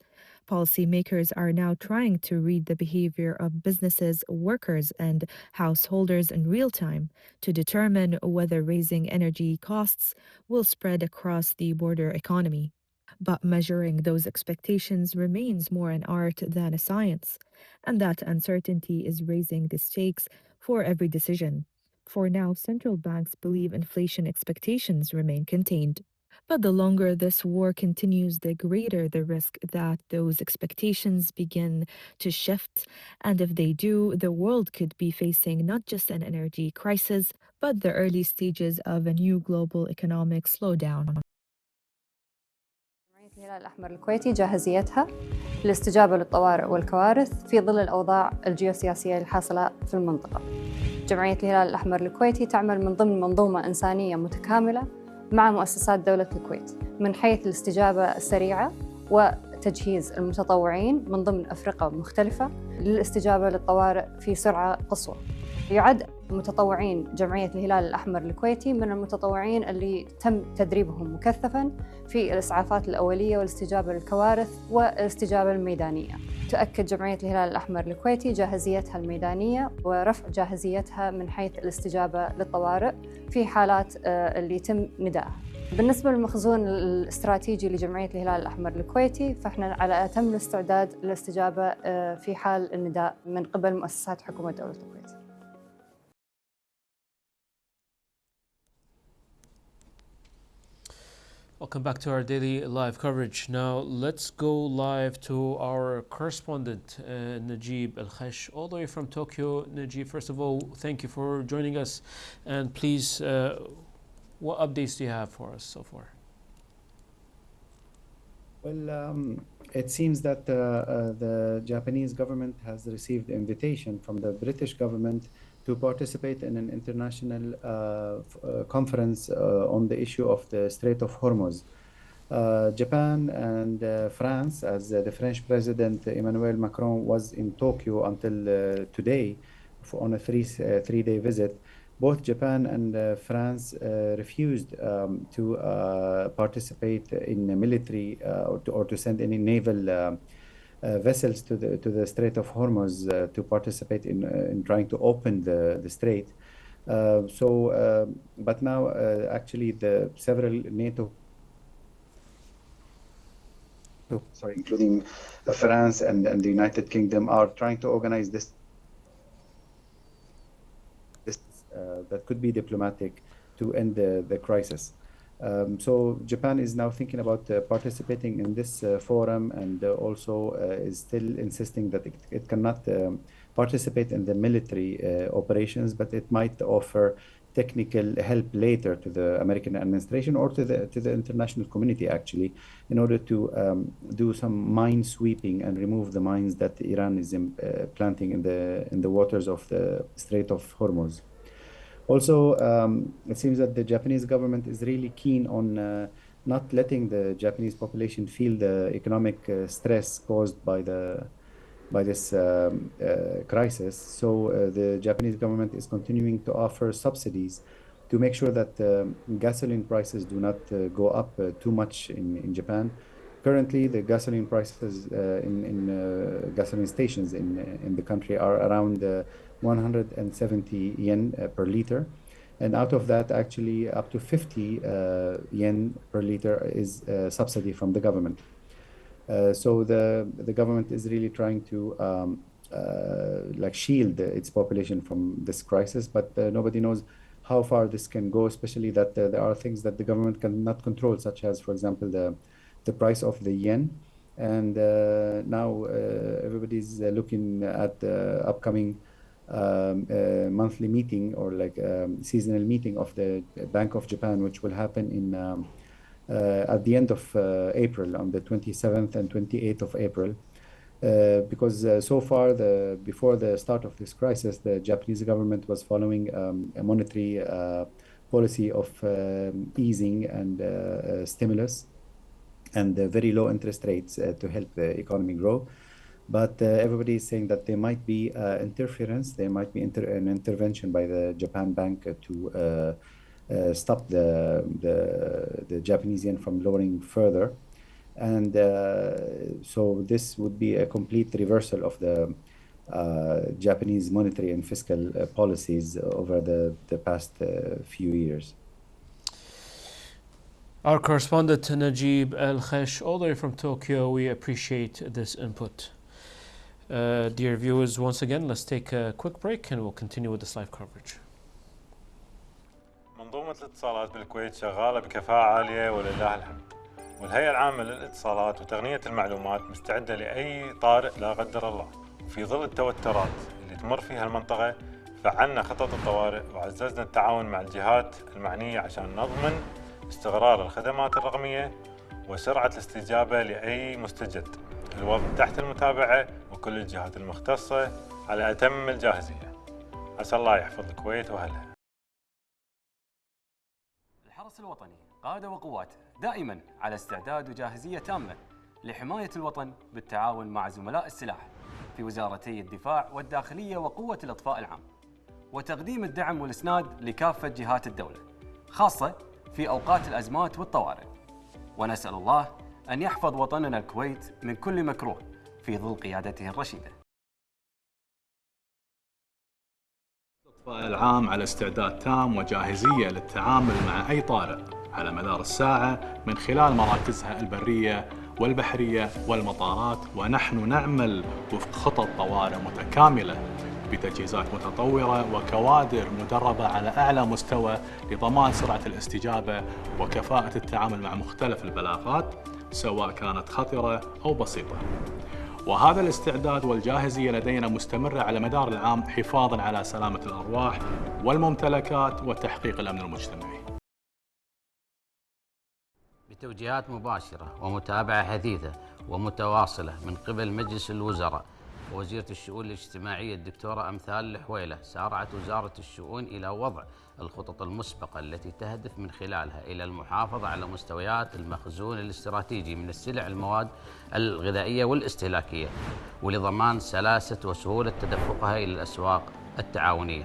Policymakers are now trying to read the behavior of businesses, workers, and householders in real time to determine whether raising energy costs will spread across the broader economy. But measuring those expectations remains more an art than a science, and that uncertainty is raising the stakes for every decision. For now, central banks believe inflation expectations remain contained. But the longer this war continues, the greater the risk that those expectations begin to shift. And if they do, the world could be facing not just an energy crisis, but the early stages of a new global economic slowdown. جمعية الهلال الأحمر الكويتي جاهزيتها للاستجابة للطوارئ والكوارث في ظل الأوضاع الجيوسياسية الحاصلة في المنطقة. جمعية الهلال الأحمر الكويتي تعمل من ضمن منظومة إنسانية متكاملة مع مؤسسات دولة الكويت من حيث الاستجابة السريعة وتجهيز المتطوعين من ضمن أفرقة مختلفة للاستجابة للطوارئ في سرعة قصوى. يعد متطوعين جمعية الهلال الأحمر الكويتي من المتطوعين اللي تم تدريبهم مكثفاً في الإسعافات الأولية والاستجابة للكوارث والاستجابة الميدانية. تؤكد جمعية الهلال الأحمر الكويتي جاهزيتها الميدانية ورفع جاهزيتها من حيث الاستجابة للطوارئ في حالات اللي يتم ندائها. بالنسبة للمخزون الاستراتيجي لجمعية الهلال الأحمر الكويتي، فإحنا على أتم الاستعداد للاستجابة في حال النداء من قبل مؤسسات حكومة دولة الكويت. Welcome back to our daily live coverage. Now let's go live to our correspondent Najib Al-Khash, all the way from Tokyo. Najib, first of all, thank you for joining us, and please, what updates do you have for us so far? Well, it seems that the Japanese government has received invitation from the British government to participate in an international conference on the issue of the Strait of Hormuz. Japan and France, as the French President Emmanuel Macron was in Tokyo until today on a three-day visit, both Japan and France refused to participate in military or to send any naval vessels to the Strait of Hormuz to participate in trying to open the strait. But now actually the several NATO including France and the United Kingdom, are trying to organize this that could be diplomatic to end the crisis. So Japan is now thinking about participating in this forum, and also is still insisting that it cannot participate in the military operations, but it might offer technical help later to the American administration or to the international community, actually, in order to do some mine sweeping and remove the mines that Iran is planting in the waters of the Strait of Hormuz. Also, it seems that the Japanese government is really keen on not letting the Japanese population feel the economic stress caused by this crisis. So the Japanese government is continuing to offer subsidies to make sure that gasoline prices do not go up too much in Japan. Currently, the gasoline prices in gasoline stations in the country are around 170 yen per liter. And out of that, actually, up to 50 yen per liter is subsidy from the government. So the government is really trying to shield its population from this crisis, but nobody knows how far this can go, especially that there are things that the government cannot control, such as, for example, the price of the yen. And now everybody's looking at the upcoming monthly meeting or seasonal meeting of the Bank of Japan, which will happen in at the end of April, on the 27th and 28th of April, because so far, before the start of this crisis, the Japanese government was following a monetary policy of easing and stimulus and very low interest rates to help the economy grow. But everybody is saying that there might be interference, there might be an intervention by the Japan Bank to stop the Japanese yen from lowering further. And so this would be a complete reversal of the Japanese monetary and fiscal policies over the past few years. Our correspondent Najib Al-Khesh, all the way from Tokyo, we appreciate this input. Dear viewers, once again, let's take a quick break and we'll continue with this live coverage. منظومة الاتصالات بالكويت شغالة بكفاءة عالية ولله الحمد. والهيئة العامة للاتصالات وتقنية المعلومات مستعدة لأي طارئ لا قدر الله. وفي ظل التوترات اللي تمر فيها المنطقة، فعلنا خطط الطوارئ وعززنا التعاون مع الجهات المعنية عشان نضمن استقرار الخدمات الرقمية وسرعة الاستجابة لأي مستجد. الوضع تحت المتابعة وكل الجهات المختصة على أتم الجاهزية. عسى الله يحفظ الكويت وأهلها. الحرس الوطني قادة وقوات دائما على استعداد وجاهزية تامة لحماية الوطن بالتعاون مع زملاء السلاح في وزارتي الدفاع والداخلية وقوة الإطفاء العام، وتقديم الدعم والإسناد لكافة جهات الدولة، خاصة في أوقات الأزمات والطوارئ. ونسأل الله أن يحفظ وطننا الكويت من كل مكروه في ظل قيادته الرشيدة. الإطفاء العام على استعداد تام وجاهزية للتعامل مع أي طارئ على مدار الساعة من خلال مراكزها البرية والبحرية والمطارات، ونحن نعمل وفق خطط طوارئ متكاملة بتجهيزات متطورة وكوادر مدربة على أعلى مستوى لضمان سرعة الاستجابة وكفاءة التعامل مع مختلف البلاغات سواء كانت خطرة أو بسيطة. وهذا الاستعداد والجاهزية لدينا مستمرة على مدار العام حفاظاً على سلامة الأرواح والممتلكات وتحقيق الأمن المجتمعي. بتوجيهات مباشرة ومتابعة حثيثة ومتواصلة من قبل مجلس الوزراء ووزيرة الشؤون الاجتماعية الدكتورة أمثال الحويلة، سارعت وزارة الشؤون إلى وضع الخطط المسبقة التي تهدف من خلالها إلى المحافظة على مستويات المخزون الاستراتيجي من السلع المواد الغذائية والاستهلاكية، ولضمان سلاسة وسهولة تدفقها إلى الأسواق التعاونية.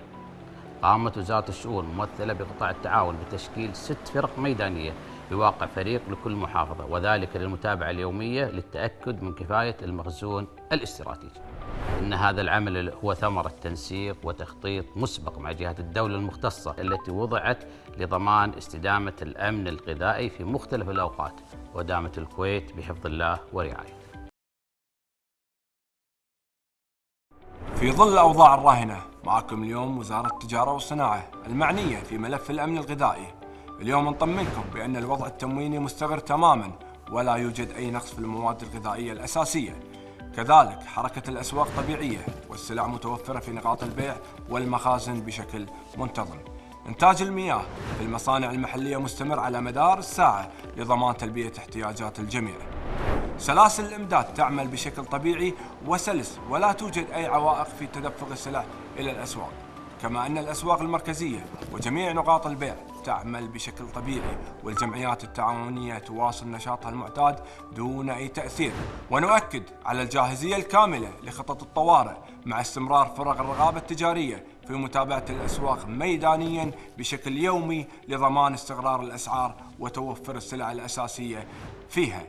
قامت وزارة الشؤون ممثلة بقطاع التعاون بتشكيل 6 فرق ميدانية بواقع فريق لكل محافظة، وذلك للمتابعة اليومية للتأكد من كفاية المخزون الاستراتيجي. إن هذا العمل هو ثمرة تنسيق وتخطيط مسبق مع جهات الدولة المختصة التي وضعت لضمان استدامة الأمن الغذائي في مختلف الأوقات، ودامت الكويت بحفظ الله ورعايته. في ظل الأوضاع الراهنة، معكم اليوم وزارة التجارة والصناعة المعنية في ملف الأمن الغذائي. اليوم نطمنكم بأن الوضع التمويني مستقر تماماً، ولا يوجد أي نقص في المواد الغذائية الأساسية. كذلك حركة الأسواق طبيعية، والسلع متوفرة في نقاط البيع والمخازن بشكل منتظم. إنتاج المياه في المصانع المحلية مستمر على مدار الساعة لضمان تلبية احتياجات الجميع. سلاسل الإمداد تعمل بشكل طبيعي وسلس، ولا توجد أي عوائق في تدفق السلع إلى الأسواق، كما أن الأسواق المركزية وجميع نقاط البيع تعمل بشكل طبيعي، والجمعيات التعاونية تواصل نشاطها المعتاد دون أي تأثير. ونؤكد على الجاهزية الكاملة لخطط الطوارئ، مع استمرار فرق الرقابة التجارية في متابعة الأسواق ميدانياً بشكل يومي لضمان استقرار الأسعار وتوفر السلع الأساسية فيها.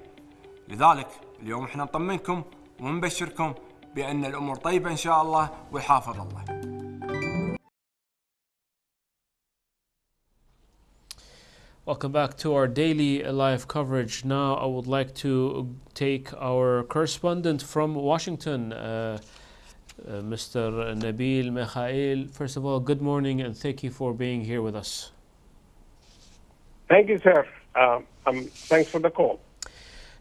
لذلك اليوم احنا نطمنكم ونبشركم بأن الأمور طيبة إن شاء الله ويحافظ الله. Welcome back to our daily live coverage. Now I would like to take our correspondent from Washington, Mr. Nabil Mikhail. First of all, good morning and thank you for being here with us. Thank you, sir. Thanks for the call.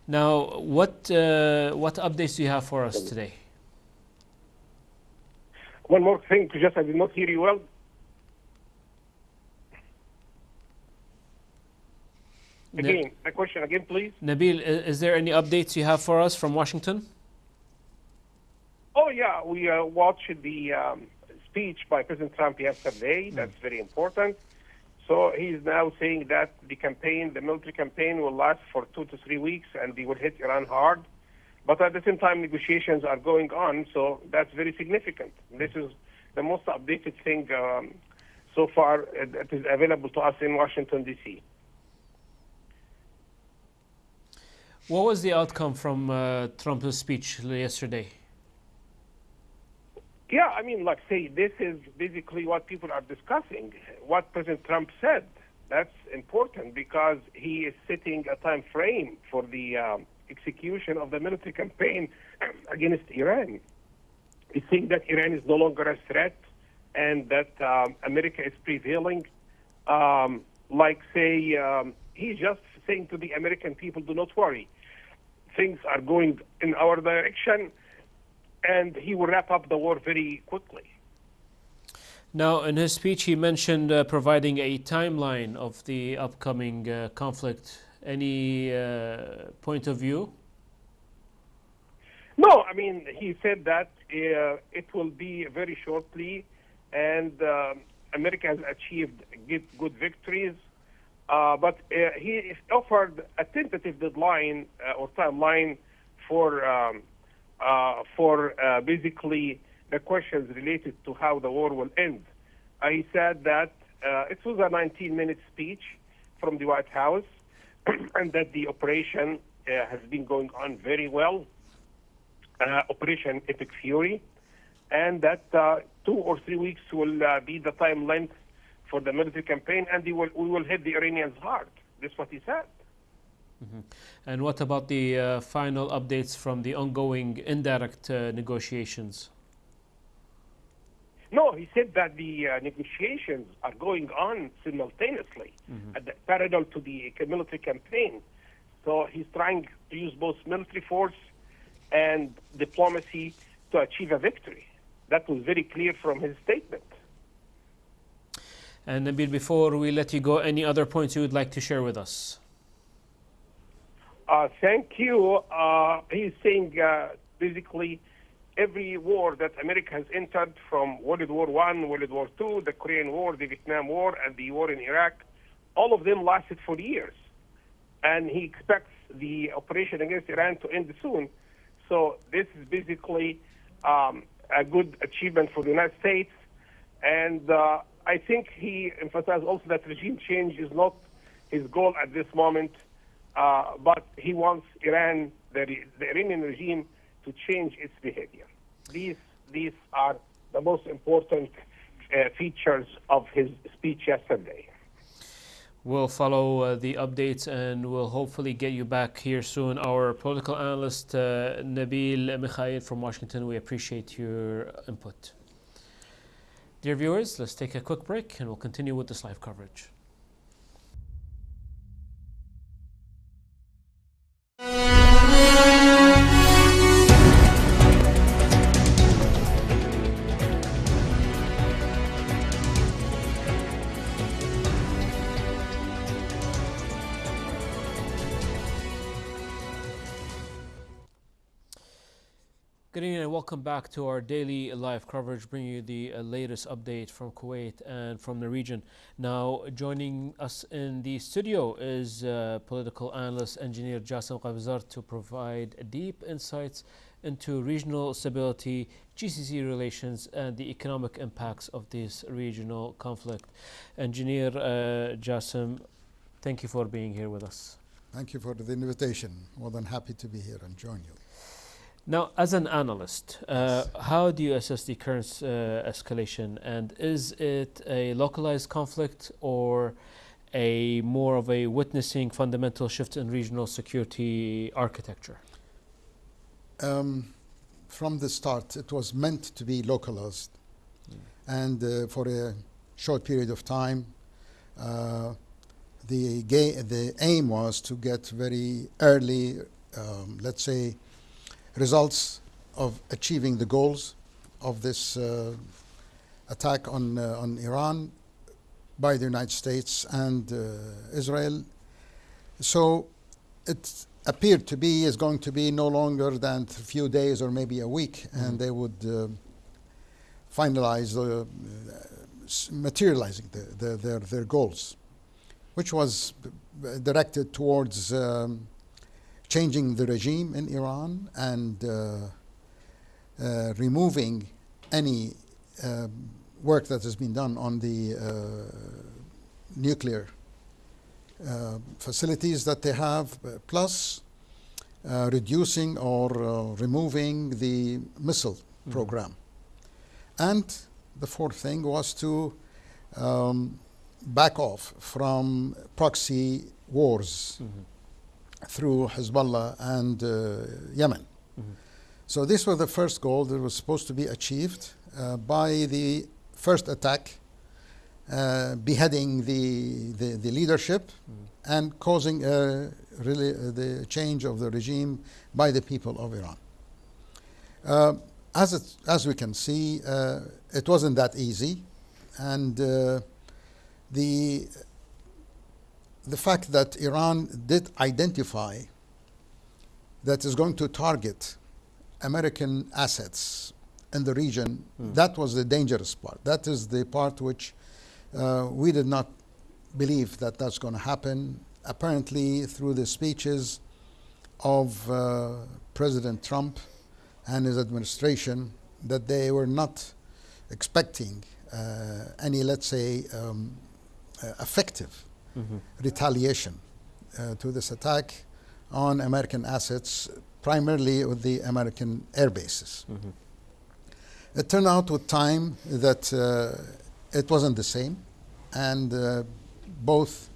Now, what updates do you have for us today? One more thing, just I did not hear you well. Again, the question again, please. Nabil, is there any updates you have for us from Washington? Oh, yeah, we watched the speech by President Trump yesterday. That's very important. So he's now saying that the campaign, the military campaign, will last for 2 to 3 weeks and they will hit Iran hard. But at the same time, negotiations are going on, so that's very significant. This is the most updated thing so far that is available to us in Washington, D.C. What was the outcome from Trump's speech yesterday? Yeah, I mean, like say, this is basically what people are discussing. What President Trump said, that's important because he is setting a time frame for the execution of the military campaign against Iran. He's saying that Iran is no longer a threat and that America is prevailing. He's just saying to the American people, do not worry. Things are going in our direction, and he will wrap up the war very quickly. Now, in his speech, he mentioned providing a timeline of the upcoming conflict. Any point of view? No, I mean, he said that it will be very shortly, and America has achieved good victories. But he offered a tentative deadline or timeline for basically the questions related to how the war will end. He said that it was a 19-minute speech from the White House and that the operation has been going on very well, Operation Epic Fury, and that 2 or 3 weeks will be the time length for the military campaign, and we will hit the Iranians hard. That's what he said. Mm-hmm. And what about the final updates from the ongoing indirect negotiations? No, he said that the negotiations are going on simultaneously, parallel to the military campaign. So he's trying to use both military force and diplomacy to achieve a victory. That was very clear from his statement. And Nabil, before we let you go, any other points you would like to share with us? Thank you. He's saying basically every war that America has entered, from World War I, World War II, the Korean War, the Vietnam War, and the war in Iraq, all of them lasted for years. And he expects the operation against Iran to end soon. So this is basically a good achievement for the United States. And I think he emphasized also that regime change is not his goal at this moment, but he wants Iran, the Iranian regime, to change its behavior. These these are the most important features of his speech yesterday. We'll follow the updates and we'll hopefully get you back here soon. Our political analyst, Nabil Mikhail from Washington, we appreciate your input. Dear viewers, let's take a quick break and we'll continue with this live coverage. Good evening and welcome back to our daily live coverage, bringing you the latest update from Kuwait and from the region. Now, joining us in the studio is political analyst engineer Jassim Qabzar to provide deep insights into regional stability, GCC relations, and the economic impacts of this regional conflict. Engineer Jassim, thank you for being here with us. Thank you for the invitation. More than happy to be here and join you. Now, as an analyst, how do you assess the current escalation, and is it a localized conflict or a more of a witnessing fundamental shift in regional security architecture? From the start, it was meant to be localized, and for a short period of time, the aim was to get very early, let's say, results of achieving the goals of this attack on Iran by the United States and Israel. So it appeared to be is going to be no longer than a few days or maybe a week, and they would finalize materializing their goals, which was directed towards changing the regime in Iran and removing any work that has been done on the nuclear facilities that they have, plus reducing or removing the missile program. And the fourth thing was to back off from proxy wars through Hezbollah and Yemen. So this was the first goal that was supposed to be achieved by the first attack, beheading the leadership and causing really the change of the regime by the people of Iran. As we can see, it wasn't that easy, and the fact that Iran did identify that is going to target American assets in the region, that was the dangerous part. That is the part which we did not believe that that's going to happen. Apparently, through the speeches of President Trump and his administration, that they were not expecting any, let's say, effective retaliation to this attack on American assets, primarily with the American air bases. It turned out with time that it wasn't the same, and both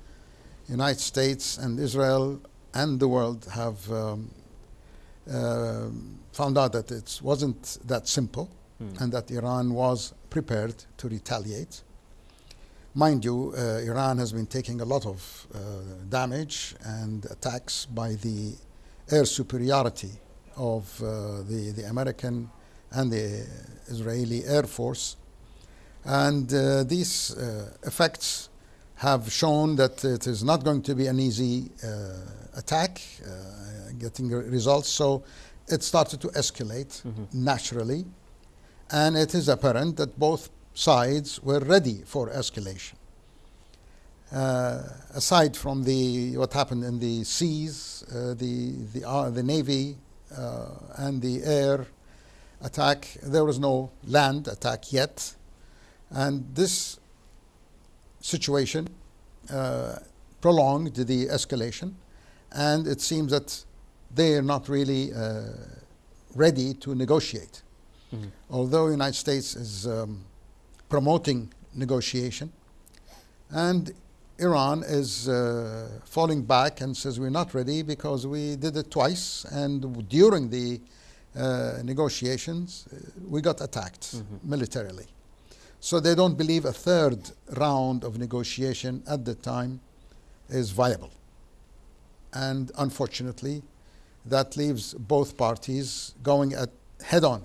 United States and Israel and the world have found out that it wasn't that simple and that Iran was prepared to retaliate. Mind you, Iran has been taking a lot of damage and attacks by the air superiority of the American and the Israeli Air Force. And these effects have shown that it is not going to be an easy attack, getting results. So it started to escalate naturally. And it is apparent that both sides were ready for escalation. Aside from what happened in the seas, the Navy and the air attack, there was no land attack yet. And this situation prolonged the escalation, and it seems that they are not really ready to negotiate. Although the United States is promoting negotiation, and Iran is falling back and says we're not ready because we did it twice, and during the negotiations we got attacked militarily. So they don't believe a third round of negotiation at the time is viable. And unfortunately, that leaves both parties going at head-on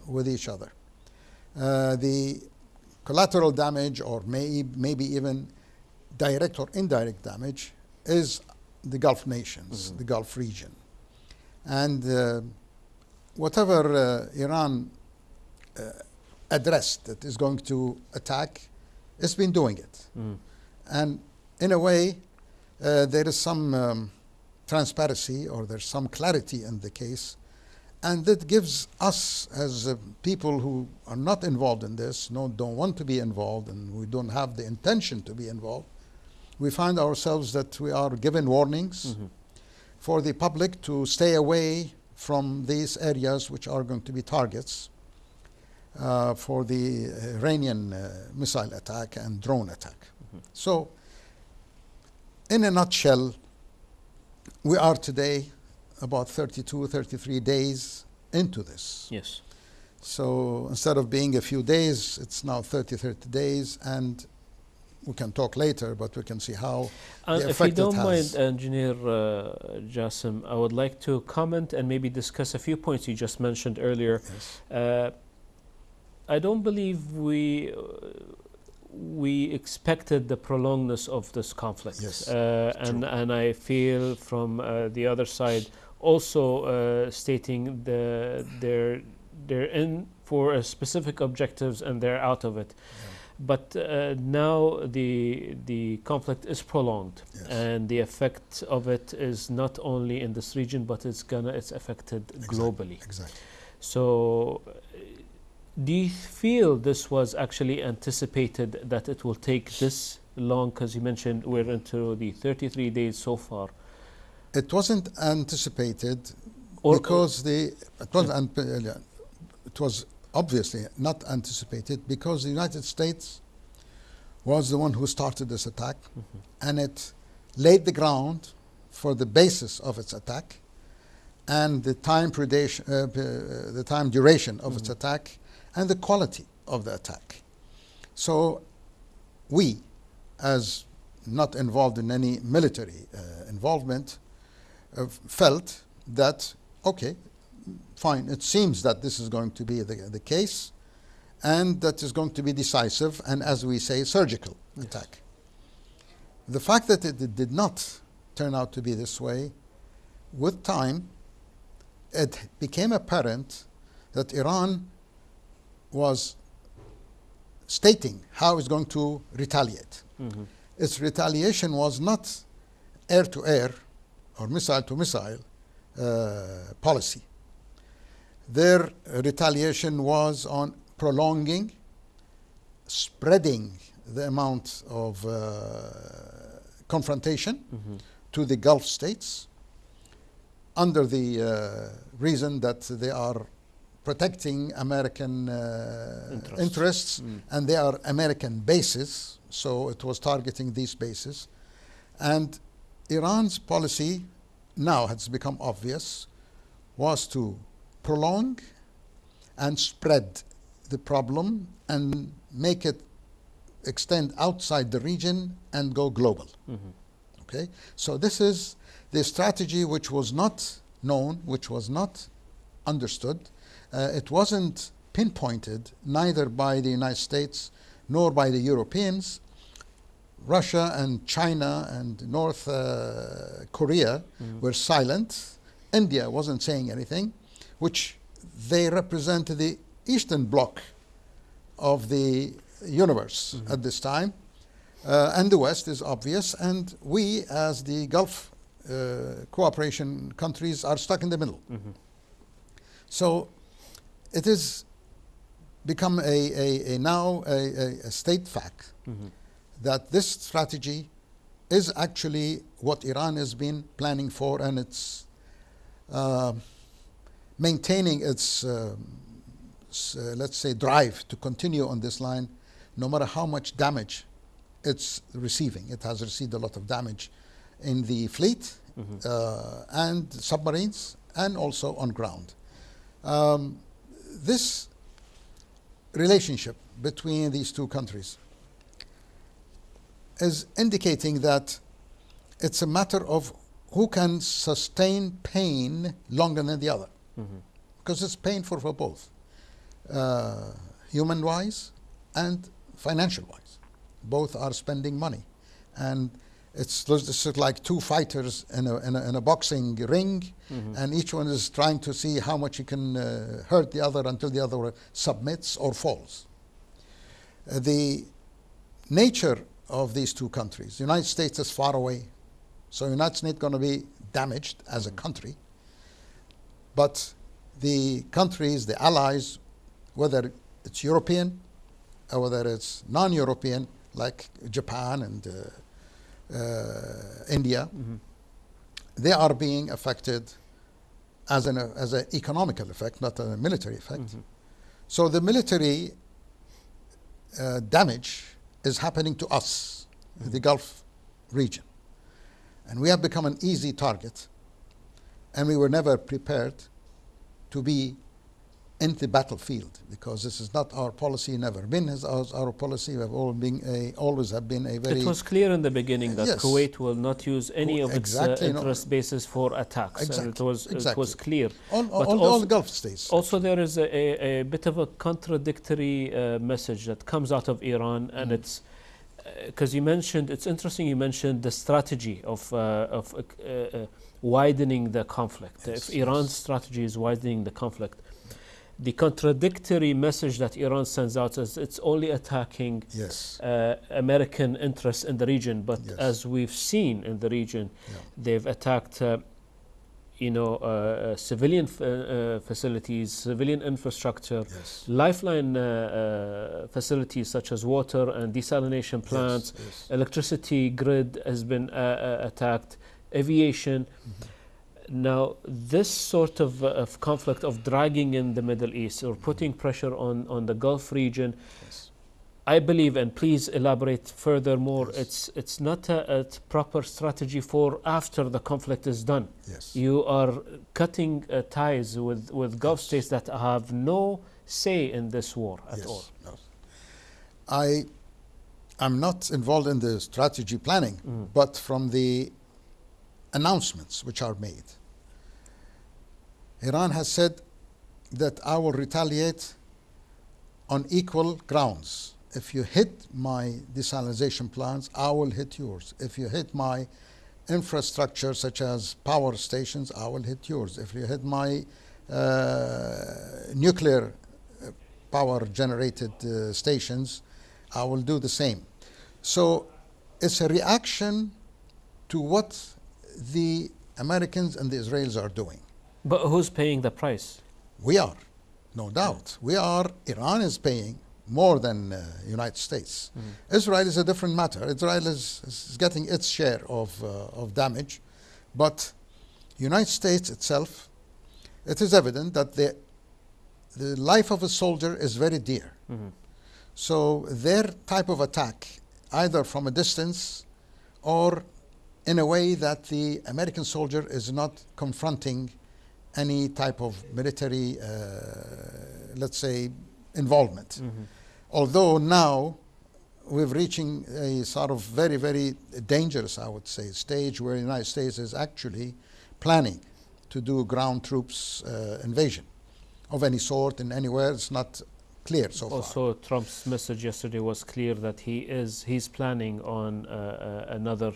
with each other. The collateral damage, or maybe even direct or indirect damage, is the Gulf nations, the Gulf region. And whatever Iran addressed that is going to attack, it's been doing it. And in a way, there is some transparency, or there's some clarity in the case, and that gives us as people who are not involved in this, don't want to be involved, and we don't have the intention to be involved, we find ourselves that we are given warnings for the public to stay away from these areas which are going to be targets for the Iranian missile attack and drone attack. So, in a nutshell, we are today about 32, 33 days into this. Yes. So instead of being a few days, it's now 30 days, and we can talk later, but we can see how the if you effect don't it has. mind, Engineer Jassim, I would like to comment and maybe discuss a few points you just mentioned earlier. Yes. I don't believe we expected the prolongedness of this conflict. Yes, and I feel from the other side also stating they're in for specific objectives and they're out of it. But now the conflict is prolonged, and the effect of it is not only in this region, but it's affected globally. Exactly. So, do you feel this was actually anticipated, that it will take this long? Because you mentioned we're into the 33 days so far. It wasn't anticipated because it was obviously not anticipated because the United States was the one who started this attack, and it laid the ground for the basis of its attack and the time duration of its attack and the quality of the attack. So we, as not involved in any military involvement, felt that, okay, fine, it seems that this is going to be the case, and that is going to be decisive and, as we say, surgical attack. The fact that it did not turn out to be this way, with time, it became apparent that Iran was stating how it's going to retaliate. Its retaliation was not air-to-air or missile-to-missile policy. Their retaliation was on prolonging, spreading the amount of confrontation to the Gulf states under the reason that they are protecting American interests and they are American bases, so it was targeting these bases. And Iran's policy, now has become obvious, was to prolong and spread the problem and make it extend outside the region and go global. Okay, so this is the strategy which was not known, which was not understood. It wasn't pinpointed neither by the United States nor by the Europeans. Russia and China and North Korea were silent. India wasn't saying anything, which they represent the Eastern Bloc of the universe at this time. And the West is obvious, and we, as the Gulf cooperation countries, are stuck in the middle. So it has become now a state fact that this strategy is actually what Iran has been planning for, and it's maintaining its let's say, drive to continue on this line, no matter how much damage it's receiving. It has received a lot of damage in the fleet and submarines and also on ground. This relationship between these two countries is indicating that it's a matter of who can sustain pain longer than the other. Because it's painful for both, human-wise and financial-wise. Both are spending money. And it's like two fighters in a boxing ring, and each one is trying to see how much he can hurt the other until the other submits or falls. The nature of these two countries, the United States is far away, so the United States is going to be damaged as a country, but the countries, the allies, whether it's European or whether it's non-European, like Japan and India, they are being affected as an economical effect, not a military effect. So the military damage is happening to us, the Gulf region. And we have become an easy target, and we were never prepared to be in the battlefield, because this is not our policy, never been our policy. We have always have been a very... It was clear in the beginning that Yes. Kuwait will not use any of its interest bases for attacks. Exactly. It was clear. All the Gulf states. Also, there is a bit of a contradictory message that comes out of Iran, and it's because you mentioned, it's interesting you mentioned the strategy of widening the conflict. If Iran's strategy is widening the conflict, the contradictory message that Iran sends out is it's only attacking American interests in the region. But as we've seen in the region, they've attacked civilian facilities, civilian infrastructure, lifeline facilities such as water and desalination plants, electricity grid has been attacked, aviation. Now, this sort of conflict of dragging in the Middle East or putting pressure on the Gulf region, I believe, and please elaborate furthermore, it's not a proper strategy for after the conflict is done. You are cutting ties with Gulf states that have no say in this war at all. I'm not involved in the strategy planning, but from the announcements which are made, Iran has said that I will retaliate on equal grounds. If you hit my desalination plants, I will hit yours. If you hit my infrastructure such as power stations, I will hit yours. If you hit my nuclear power generated stations, I will do the same. So it's a reaction to what the Americans and the Israelis are doing. But who's paying the price? We are, no doubt. We are. Iran is paying more than United States. Israel is a different matter. Israel is getting its share of damage, but United States itself, it is evident that the life of a soldier is very dear. So their type of attack, either from a distance or in a way that the American soldier is not confronting any type of military, let's say, involvement. Although now we're reaching a sort of very, very dangerous, I would say, stage where the United States is actually planning to do ground troops invasion of any sort and anywhere. It's not clear so far. Also, Trump's message yesterday was clear that he's planning on another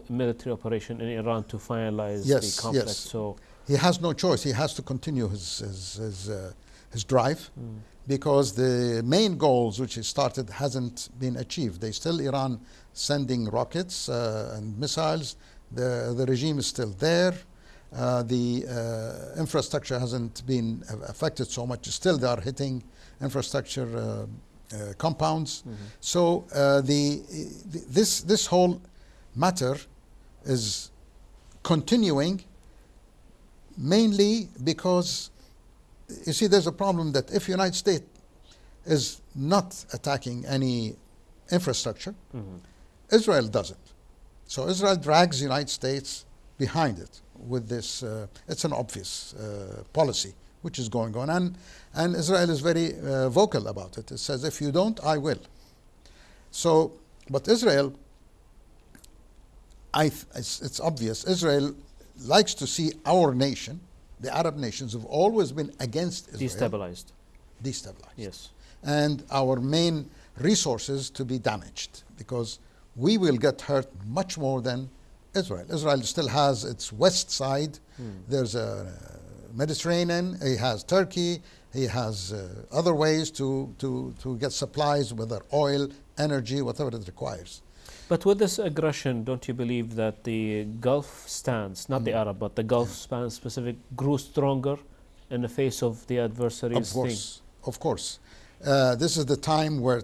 military operation in Iran to finalize the conflict. So he has no choice. He has to continue his drive because the main goals which he started hasn't been achieved. They still Iran sending rockets and missiles. The regime is still there. The infrastructure hasn't been affected so much. Still they are hitting infrastructure compounds. So this whole matter is continuing mainly because you see, there's a problem that if United States is not attacking any infrastructure, Israel doesn't. So Israel drags the United States behind it with this. It's an obvious policy which is going on, and Israel is very vocal about it. It says, if you don't, I will. So, but Israel, it's obvious, Israel likes to see our nation, the Arab nations have always been against Israel. Destabilized. Yes. And our main resources to be damaged, because we will get hurt much more than Israel. Israel still has its west side. There's a Mediterranean, he has Turkey, he has other ways to get supplies, whether oil, energy, whatever it requires. But with this aggression, don't you believe that the Gulf stance, not the Arab, but the Gulf stance specific, grew stronger in the face of the adversaries? Of course. This is the time where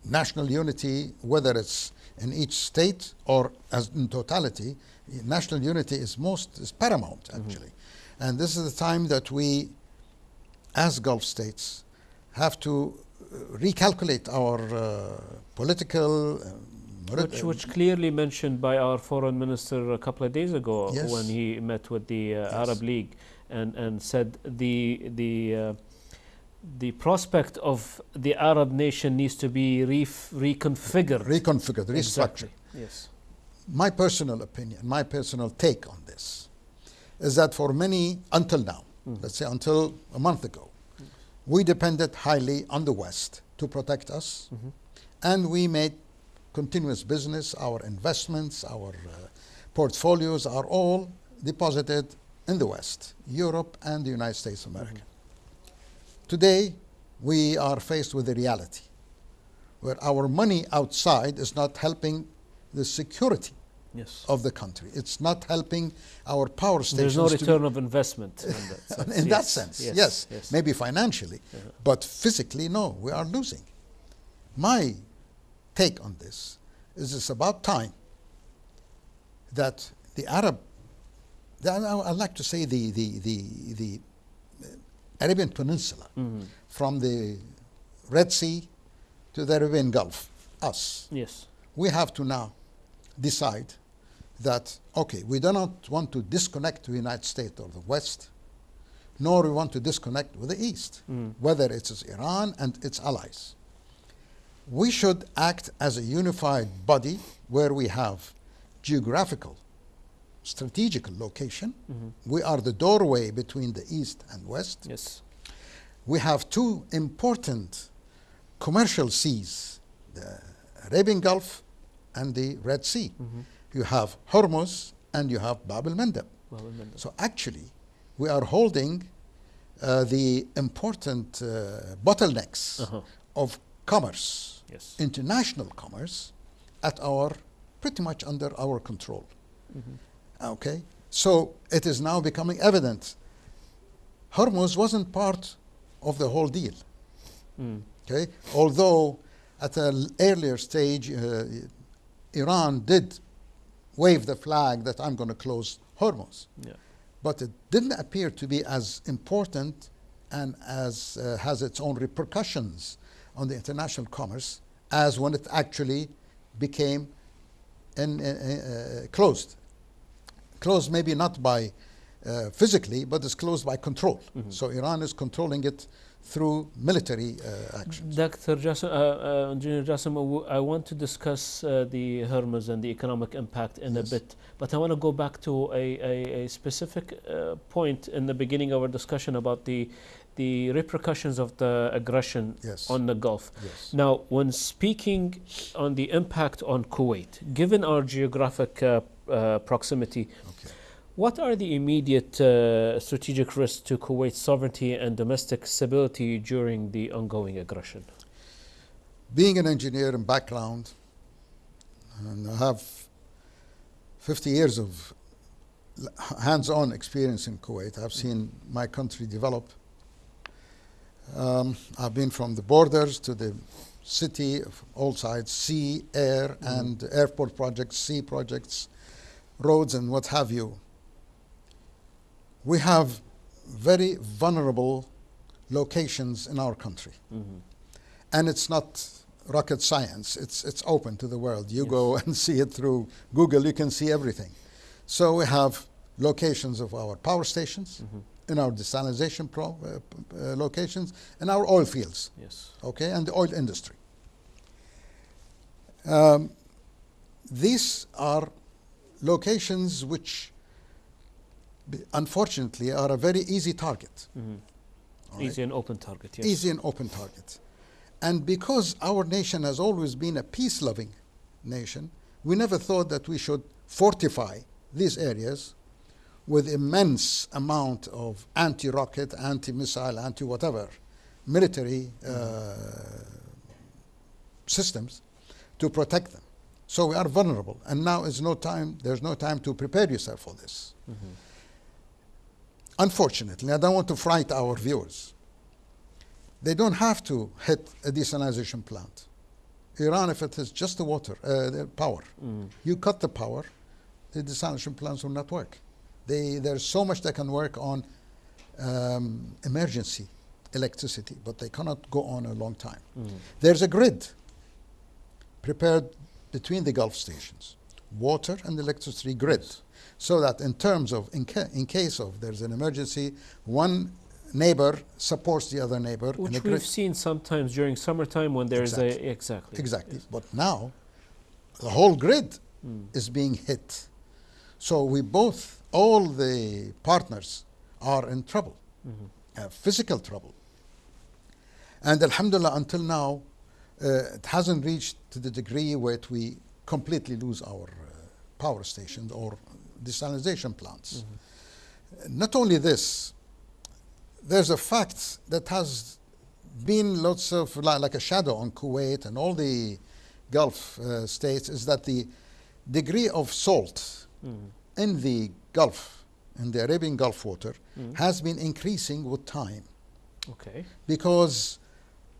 national unity, whether it's in each state or as in totality, national unity is paramount, actually. And this is the time that we, as Gulf states, have to recalculate our political... Which clearly mentioned by our foreign minister a couple of days ago, yes, when he met with the Arab League and said the prospect of the Arab nation needs to be reconfigured, restructured. Exactly. Yes. My personal opinion, my personal take on this is that for many, until now, let's say until a month ago, we depended highly on the West to protect us, and we made continuous business. Our investments, our portfolios are all deposited in the West, Europe and the United States of America. Today, we are faced with a reality where our money outside is not helping the security of the country. It's not helping our power stations. There's no return of investment in that sense. Yes. Maybe financially, but physically, no, we are losing. My take on this is it's about time that the Arab, I'd like to say the Arabian Peninsula, from the Red Sea to the Arabian Gulf, us. Yes. We have to now decide that, okay, we do not want to disconnect the United States or the West, nor we want to disconnect with the East, whether it's Iran and its allies. We should act as a unified body where we have geographical, strategical location. We are the doorway between the East and West. Yes. We have two important commercial seas, the Arabian Gulf and the Red Sea. You have Hormuz and you have Bab el-Mandeb. So actually, we are holding the important bottlenecks of commerce, international commerce, at pretty much under our control. Okay, so it is now becoming evident Hormuz wasn't part of the whole deal. Okay, although at an earlier stage Iran did wave the flag that I'm going to close Hormuz, but it didn't appear to be as important and as has its own repercussions on the international commerce as when it actually became closed. Closed maybe not by physically, but it's closed by control. So Iran is controlling it through military actions. Dr. Jassim, Engineer Jassim, I want to discuss the Hormuz and the economic impact in a bit, but I want to go back to a specific point in the beginning of our discussion about the repercussions of the aggression on the Gulf. Now, when speaking on the impact on Kuwait, given our geographic proximity, what are the immediate strategic risks to Kuwait's sovereignty and domestic stability during the ongoing aggression? Being an engineer in background, and I have 50 years of hands-on experience in Kuwait. I've seen my country develop. I've been from the borders to the city of all sides, sea, air, and airport projects, sea projects, roads, and what have you. We have very vulnerable locations in our country. And it's not rocket science. It's open to the world. You go and see it through Google. You can see everything. So we have locations of our power stations, in our desalination locations, and our oil fields. Okay, and the oil industry. These are locations which, unfortunately, are a very easy target. Easy and open target, yes. Easy and open target. And because our nation has always been a peace-loving nation, we never thought that we should fortify these areas with immense amount of anti-rocket, anti-missile, anti-whatever military systems to protect them. So we are vulnerable, and now is no time. There's no time to prepare yourself for this. Unfortunately, I don't want to frighten our viewers. They don't have to hit a desalination plant. Iran, if it is just the water, the power, you cut the power, the desalination plants will not work. There's so much they can work on emergency electricity, but they cannot go on a long time. There's a grid prepared between the Gulf stations, water and electricity grid, so that in terms of, in case of there's an emergency, one neighbor supports the other neighbor. Which we've seen sometimes during summertime when there's Exactly. But now the whole grid is being hit. So we both, all the partners are in trouble, physical trouble. And alhamdulillah, until now, it hasn't reached to the degree where we completely lose our power stations or desalination plants. Not only this, there's a fact that has been lots of like a shadow on Kuwait and all the Gulf states, is that the degree of salt in the Gulf, in the Arabian Gulf water, has been increasing with time. Okay. Because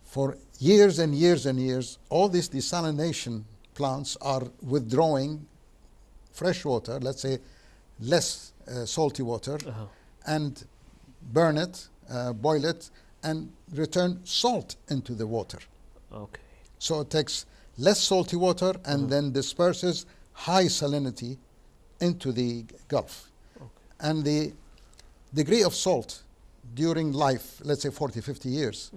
for years and years and years, all these desalination plants are withdrawing fresh water, let's say less salty water, and burn it, boil it, and return salt into the water. Okay. So it takes less salty water and then disperses high salinity into the Gulf. And the degree of salt during life, let's say 40, 50 years,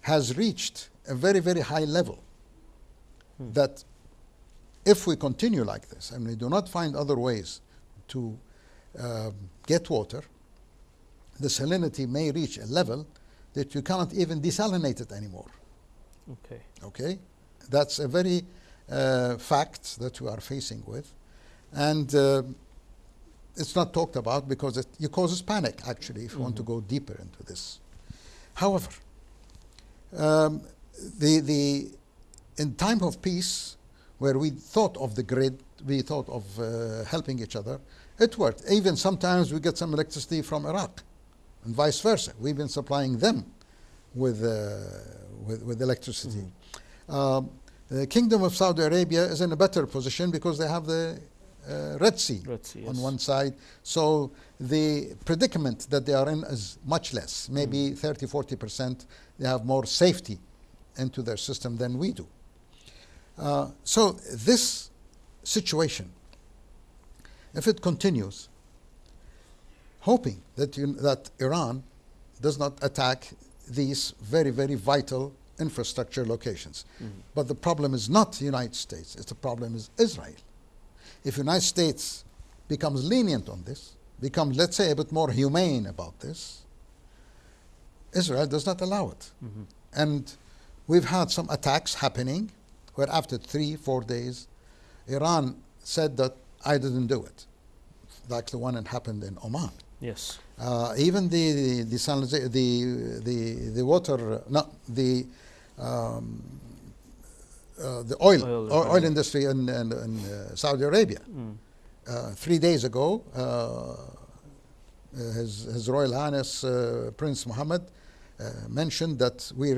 has reached a very, very high level that if we continue like this and we do not find other ways to get water, the salinity may reach a level that you cannot even desalinate it anymore. Okay. Okay? That's a very fact that we are facing with. And it's not talked about because it causes panic, actually, if you want to go deeper into this. However, in time of peace, where we thought of the grid, we thought of helping each other, it worked. Even sometimes we get some electricity from Iraq, and vice versa. We've been supplying them with electricity. The Kingdom of Saudi Arabia is in a better position because they have the Red Sea on one side. So the predicament that they are in is much less, maybe 30, 40%. They have more safety into their system than we do. So this situation, if it continues, hoping that Iran does not attack these very, very vital infrastructure locations. But the problem is not the United States, the problem is Israel. If the United States becomes lenient on this, becomes, let's say, a bit more humane about this, Israel does not allow it. And we've had some attacks happening where after 3-4 days, Iran said that I didn't do it, like the one that happened in Oman. Yes. Even the water, the oil industry in Saudi Arabia. 3 days ago, His Royal Highness Prince Mohammed mentioned that we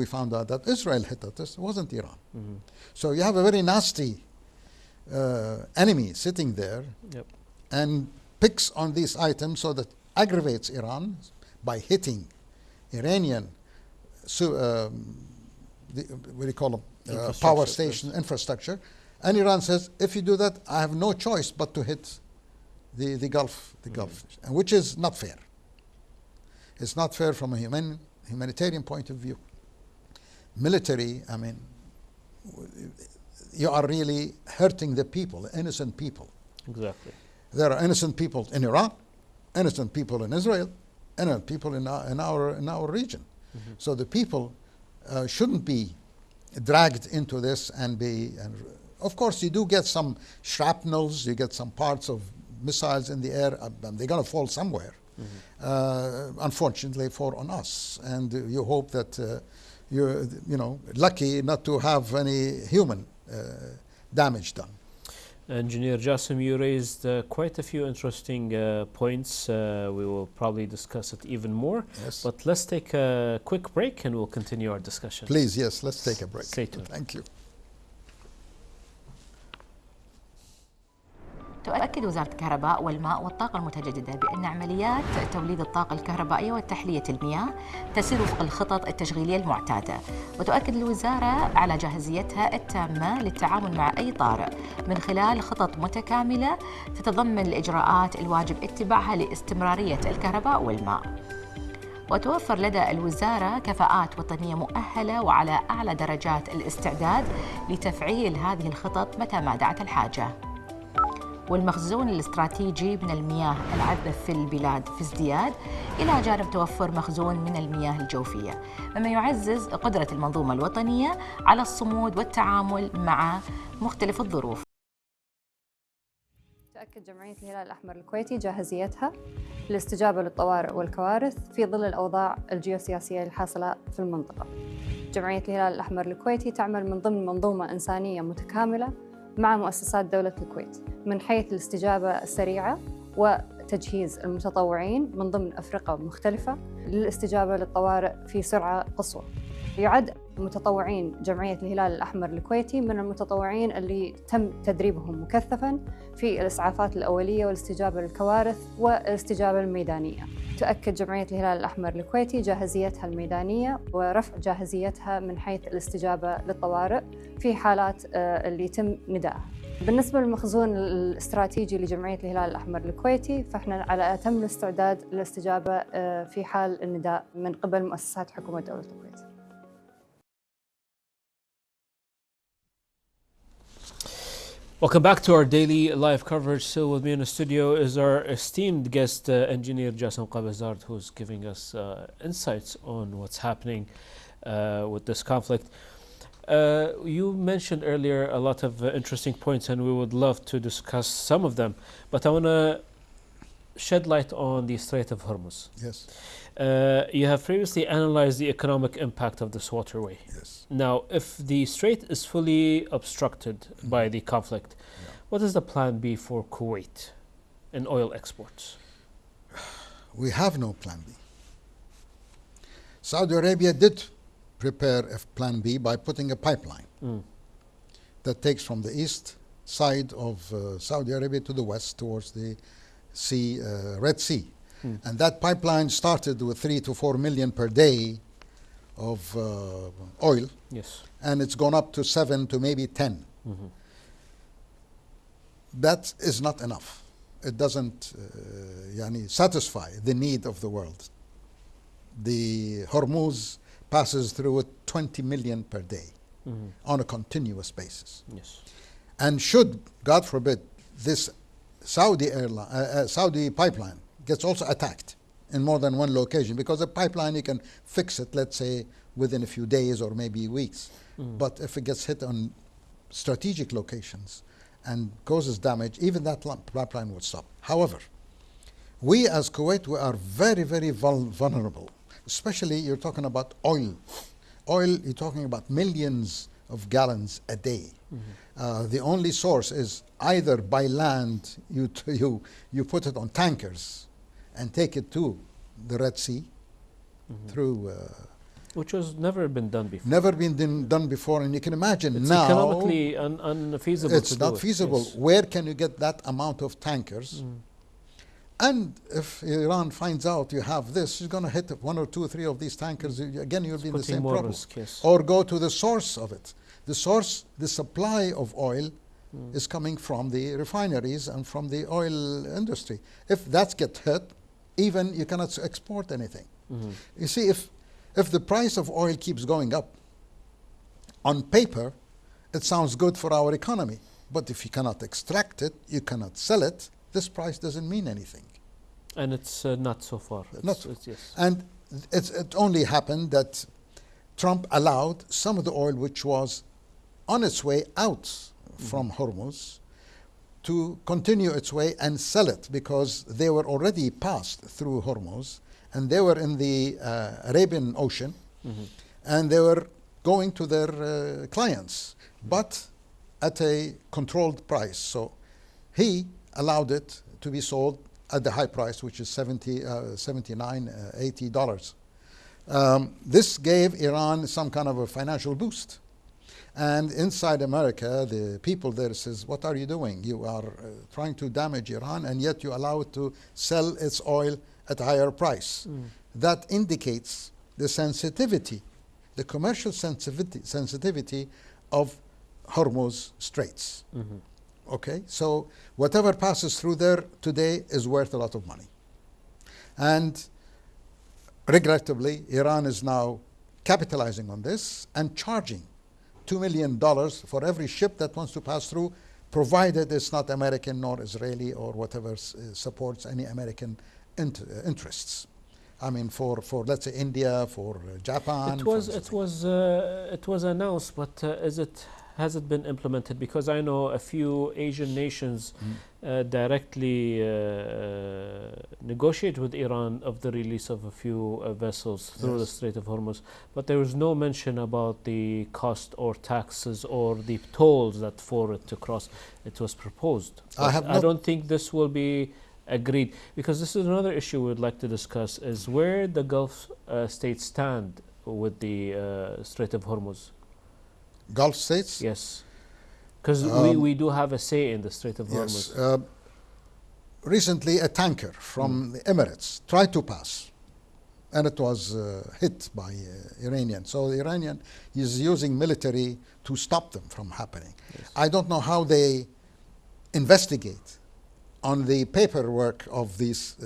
found out that Israel hit at us. It wasn't Iran. So you have a very nasty enemy sitting there and picks on these items so that aggravates Iran by hitting Iranian, what do you call them, power station infrastructure. And Iran says, if you do that, I have no choice but to hit the Gulf, and which is not fair. It's not fair from a humanitarian point of view. Military, I mean, you are really hurting the people, innocent people. Exactly. There are innocent people in Iran, innocent people in Israel, innocent people in our region. Mm-hmm. So the people shouldn't be dragged into this and be. Of course, you do get some shrapnels, you get some parts of missiles in the air, and they're going to fall somewhere. Mm-hmm. Unfortunately, on us, and you hope that you're lucky not to have any human damage done. Engineer Jassim, you raised quite a few interesting points. We will probably discuss it even more. Yes. But let's take a quick break and we'll continue our discussion. Please, yes, let's take a break. Stay tuned. Thank you. تؤكد وزارة الكهرباء والماء والطاقة المتجددة بأن عمليات توليد الطاقة الكهربائية وتحلية المياه تسير وفق الخطط التشغيلية المعتادة، وتؤكد الوزارة على جاهزيتها التامة للتعامل مع أي طارئ من خلال خطط متكاملة تتضمن الإجراءات الواجب اتباعها لاستمرارية الكهرباء والماء. وتوفر لدى الوزارة كفاءات وطنية مؤهلة وعلى أعلى درجات الاستعداد لتفعيل هذه الخطط متى ما دعت الحاجة. والمخزون الاستراتيجي من المياه العذبة في البلاد في ازدياد، إلى جانب توفر مخزون من المياه الجوفية، مما يعزز قدرة المنظومة الوطنية على الصمود والتعامل مع مختلف الظروف. تؤكد جمعية الهلال الأحمر الكويتي جاهزيتها للاستجابة للطوارئ والكوارث في ظل الأوضاع الجيوسياسية الحاصلة في المنطقة. جمعية الهلال الأحمر الكويتي تعمل من ضمن منظومة إنسانية متكاملة مع مؤسسات دولة الكويت من حيث الاستجابة السريعة وتجهيز المتطوعين من ضمن أفرقة مختلفة للاستجابة للطوارئ في سرعة قصوى. يعد متطوعين جمعية الهلال الأحمر الكويتي من المتطوعين اللي تم تدريبهم مكثفاً في الإسعافات الأولية والاستجابة للكوارث والاستجابة الميدانية. تؤكد جمعية الهلال الأحمر الكويتي جاهزيتها الميدانية ورفع جاهزيتها من حيث الاستجابة للطوارئ في حالات اللي يتم ندائها. بالنسبة للمخزون الاستراتيجي لجمعية الهلال الأحمر الكويتي، فإحنا على أتم الاستعداد للاستجابة في حال النداء من قبل مؤسسات حكومة دولة الكويت. Welcome back to our daily live coverage. Still with me in the studio is our esteemed guest, engineer Jassim Qabazard, who's giving us insights on what's happening with this conflict. You mentioned earlier a lot of interesting points, and we would love to discuss some of them. But I want to shed light on the Strait of Hormuz. Yes. You have previously analyzed the economic impact of this waterway. Yes. Now, if the strait is fully obstructed by the conflict, what is the plan B for Kuwait in oil exports? We have no plan B. Saudi Arabia did prepare a plan B by putting a pipeline that takes from the east side of Saudi Arabia to the west towards the Red Sea. And that pipeline started with 3 to 4 million per day of oil. Yes. And it's gone up to 7 to maybe 10. That is not enough. It doesn't satisfy the need of the world. The Hormuz passes through with 20 million per day on a continuous basis. Yes. And should, God forbid, this Saudi pipeline gets also attacked in more than one location, because a pipeline you can fix it, let's say, within a few days or maybe weeks. But if it gets hit on strategic locations and causes damage, even that pipeline would stop. However, we as Kuwait, we are very, very vulnerable. Especially you're talking about oil. Oil, you're talking about millions of gallons a day. The only source is either by land, you put it on tankers and take it to the Red Sea through... which has never been done before. Never been done before, and you can imagine it's now... It's economically unfeasible. It's not feasible. Yes. Where can you get that amount of tankers And if Iran finds out you have this, she's going to hit 1 or 2 or 3 of these tankers. Again, you'll be in the same problem. Risk, yes. Or go to the source of it. The source, the supply of oil is coming from the refineries and from the oil industry. If that gets hit, even you cannot export anything. You see, if the price of oil keeps going up, on paper, it sounds good for our economy. But if you cannot extract it, you cannot sell it, this price doesn't mean anything. And it's not so far. Yes. And it only happened that Trump allowed some of the oil which was on its way out from Hormuz to continue its way and sell it, because they were already passed through Hormuz and they were in the Arabian Ocean and they were going to their clients, but at a controlled price. So he allowed it to be sold at the high price, which is $79, $80. This gave Iran some kind of a financial boost. And inside America, the people there says, what are you doing? You are trying to damage Iran, and yet you allow it to sell its oil at a higher price. That indicates the sensitivity, the commercial sensitivity of Hormuz Straits. Okay, so whatever passes through there today is worth a lot of money. And regrettably, Iran is now capitalizing on this and charging $2 million for every ship that wants to pass through, provided it's not American nor Israeli or whatever supports any American interests. I mean, for let's say India, for Japan. It was announced, but has it been implemented? Because I know a few Asian nations directly negotiate with Iran of the release of a few vessels through the Strait of Hormuz, but there was no mention about the cost or taxes or the tolls that for it to cross. It was proposed. I don't think this will be agreed, because this is another issue we'd like to discuss, is where the Gulf states stand with the Strait of Hormuz. Gulf states? Yes. Because we do have a say in the Strait of Hormuz. Yes. Recently, a tanker from the Emirates tried to pass, and it was hit by Iranian. So the Iranian is using military to stop them from happening. Yes. I don't know how they investigate on the paperwork of these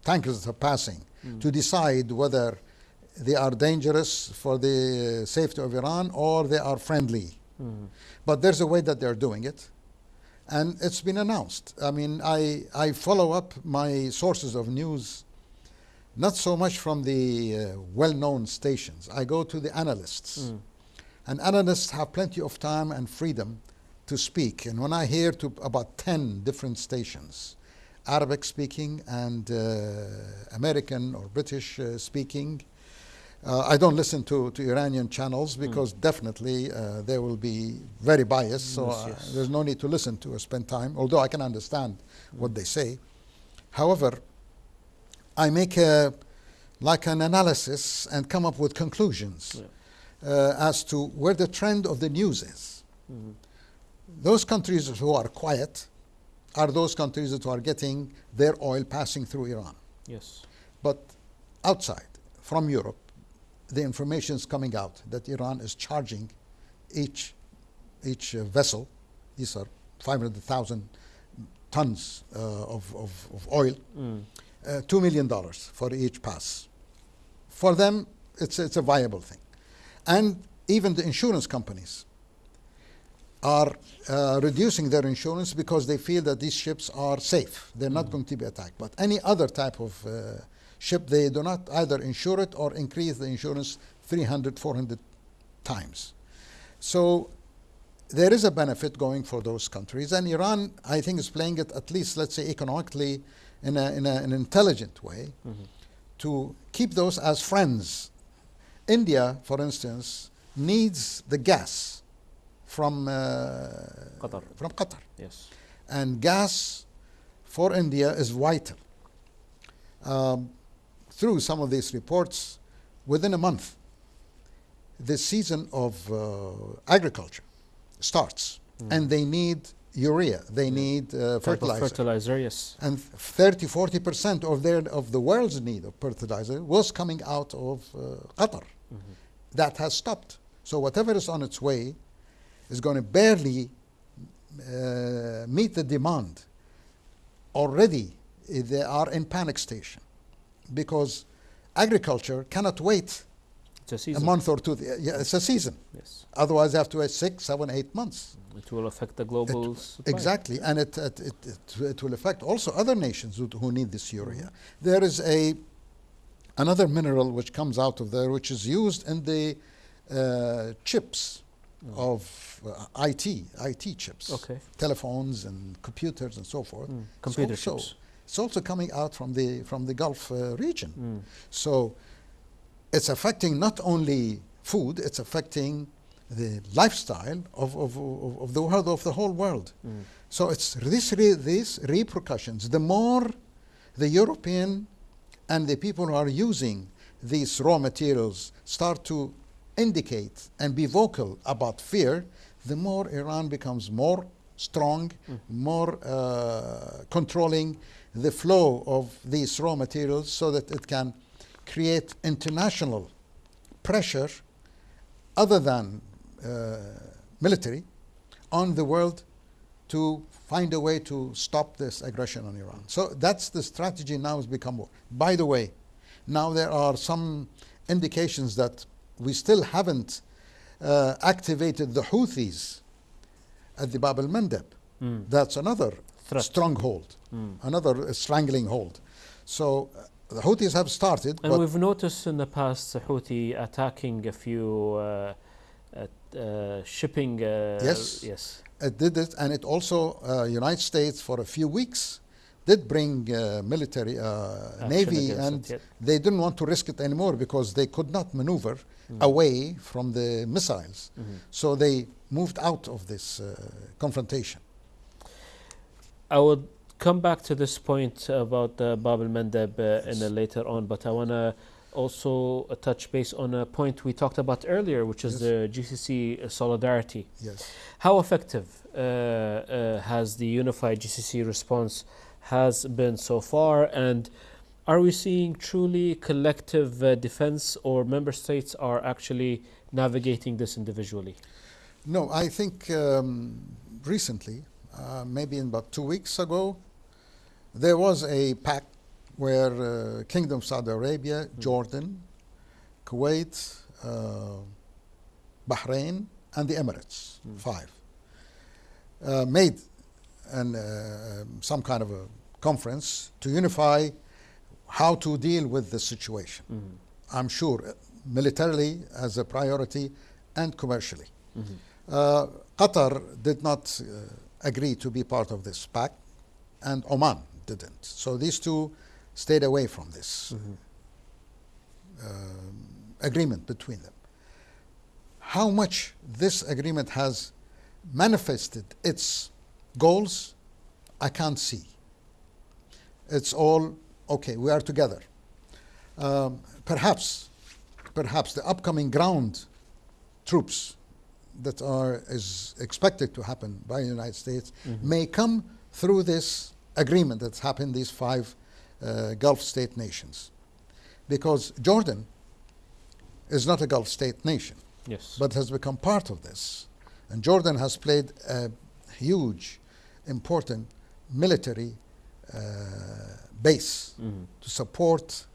tankers that are passing to decide whether they are dangerous for the safety of Iran or they are friendly. But there's a way that they're doing it, and it's been announced. I mean, I follow up my sources of news, not so much from the well-known stations. I go to the analysts, and analysts have plenty of time and freedom to speak. And when I hear to about 10 different stations, Arabic speaking and American or British speaking, I don't listen to Iranian channels because definitely they will be very biased, so there's no need to listen to or spend time, although I can understand what they say. However, I make like an analysis and come up with conclusions as to where the trend of the news is. Those countries who are quiet are those countries that are getting their oil passing through Iran. Yes. But outside, from Europe, the information is coming out that Iran is charging each vessel, these are 500,000 tons of oil, $2 million for each pass. For them, it's a viable thing. And even the insurance companies are reducing their insurance because they feel that these ships are safe. They're not going to be attacked. But any other type of ship, they do not either insure it or increase the insurance 300, 400 times. So there is a benefit going for those countries. And Iran, I think, is playing it, at least, let's say, economically in an intelligent way to keep those as friends. India, for instance, needs the gas from Qatar. Yes. And gas for India is vital. Through some of these reports, within a month, the season of agriculture starts, and they need urea. They need fertilizer. Fertilizer, yes. And 30-40% of the world's need of fertilizer was coming out of Qatar. That has stopped. So whatever is on its way is going to barely meet the demand. Already they are in panic station because agriculture cannot wait a month or two. Yeah, it's a season. Yes. Otherwise, they have to wait 6, 7, 8 months. It will affect the global supply. Exactly, and it will affect also other nations who need this urea. There is another mineral which comes out of there, which is used in the chips of IT chips, telephones and computers and so forth. Computer chips. It's also coming out from the Gulf region. So it's affecting not only food; it's affecting the lifestyle of the world, of the whole world. So it's these repercussions. The more the European and the people who are using these raw materials start to indicate and be vocal about fear, the more Iran becomes more strong, more controlling the flow of these raw materials so that it can create international pressure other than military on the world to find a way to stop this aggression on Iran. So that's the strategy now has become war. By the way, now there are some indications that we still haven't activated the Houthis at the Bab al-Mandeb. That's another stronghold, another strangling hold. So the Houthis have started. And we've noticed in the past Houthi attacking a few shipping. Yes. It did it, and it also United States for a few weeks did bring military navy, and they didn't want to risk it anymore because they could not maneuver away from the missiles. So they moved out of this confrontation. I would come back to this point about the Bab al-Mandeb later on, but I want to also touch base on a point we talked about earlier, which is the GCC solidarity. Yes. How effective has the unified GCC response has been so far, and are we seeing truly collective defense, or member states are actually navigating this individually? No, I think recently, maybe in about 2 weeks ago, there was a pact where Kingdom of Saudi Arabia, Jordan, Kuwait, Bahrain, and the Emirates, 5, made some kind of a conference to unify how to deal with the situation. I'm sure militarily as a priority and commercially. Qatar did not agree to be part of this pact, and Oman didn't. So these two stayed away from this agreement between them. How much this agreement has manifested its goals, I can't see. It's all, okay, we are together. Perhaps the upcoming ground troops that is expected to happen by the United States may come through this agreement that's happened, these 5 Gulf state nations. Because Jordan is not a Gulf state nation, but has become part of this. And Jordan has played a huge, important military base to support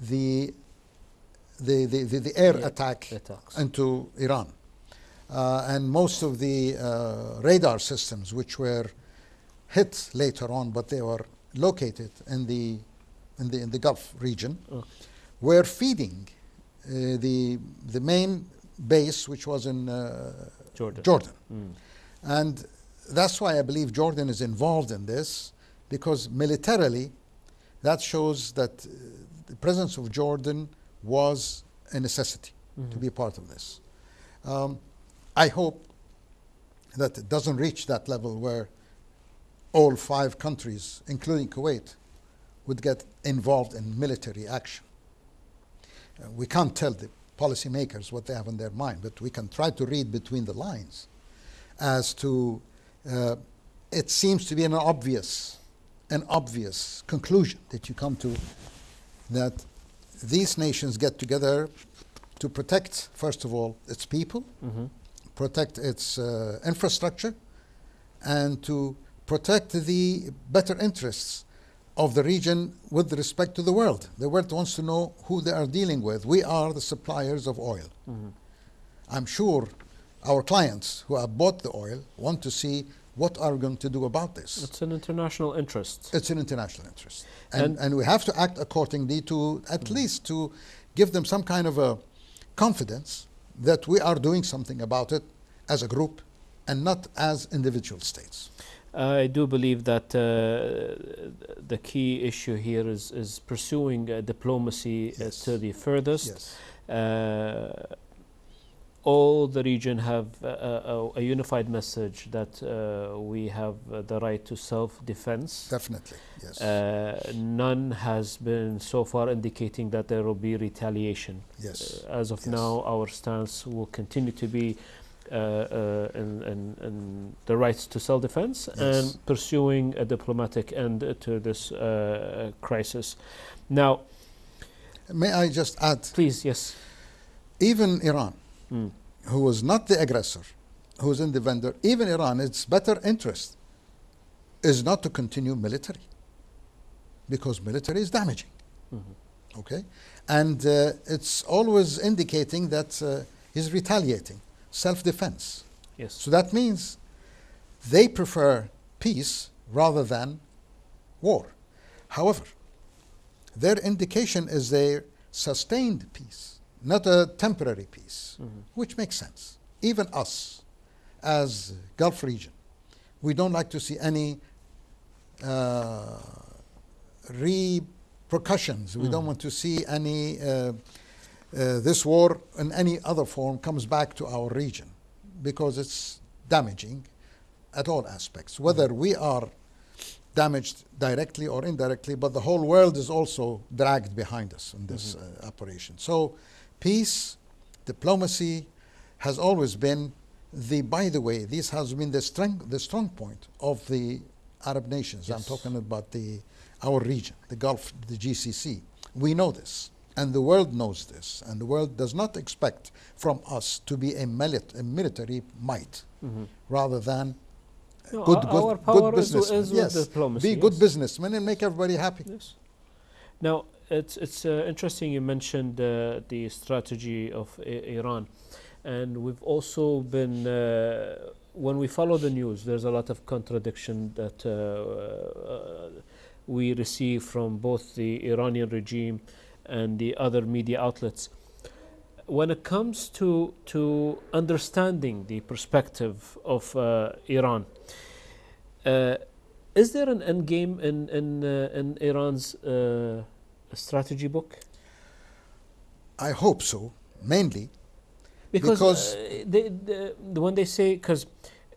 the air attack into Iran. And most of the radar systems, which were hit later on, but they were located in the Gulf region, were feeding the main base, which was in Jordan. And that's why I believe Jordan is involved in this, because militarily that shows that the presence of Jordan was a necessity to be part of this. I hope that it doesn't reach that level where all 5 countries, including Kuwait, would get involved in military action. We can't tell the policymakers what they have in their mind, but we can try to read between the lines as to it seems to be an obvious conclusion that you come to, that these nations get together to protect, first of all, its people, protect its infrastructure, and to protect the better interests of the region with respect to the world. The world wants to know who they are dealing with. We are the suppliers of oil. I'm sure our clients who have bought the oil want to see what are we going to do about this. It's an international interest. It's an international interest. And we have to act accordingly to at least to give them some kind of a confidence that we are doing something about it as a group and not as individual states. I do believe that the key issue here is pursuing diplomacy to the furthest. All the region have a unified message that we have the right to self-defense. Definitely, yes. None has been so far indicating that there will be retaliation. Yes. As of now, our stance will continue to be in the rights to self-defense and pursuing a diplomatic end to this crisis. Now, may I just add? Please, yes. Even Iran, who was not the aggressor, who was in the vendor, even Iran, its better interest is not to continue military, because military is damaging. Okay? And it's always indicating that he's retaliating. Self-defense. Yes. So that means they prefer peace rather than war. However, their indication is a sustained peace, not a temporary peace, which makes sense. Even us, as Gulf region, we don't like to see any repercussions. We don't want to see any this war in any other form comes back to our region, because it's damaging at all aspects, whether we are damaged directly or indirectly, but the whole world is also dragged behind us in this operation. So peace, diplomacy has always been by the way, this has been the strong point of the Arab nations. I'm talking about our region, the Gulf, the GCC. We know this. And the world knows this, and the world does not expect from us to be a military might, rather than good businessmen. Yes, diplomacy, be good businessmen and make everybody happy. Yes. Now, it's interesting you mentioned the strategy of Iran, and we've also been when we follow the news, there's a lot of contradiction that we receive from both the Iranian regime and the other media outlets. When it comes to understanding the perspective of Iran, is there an end game in Iran's strategy book? I hope so, mainly because when they say, because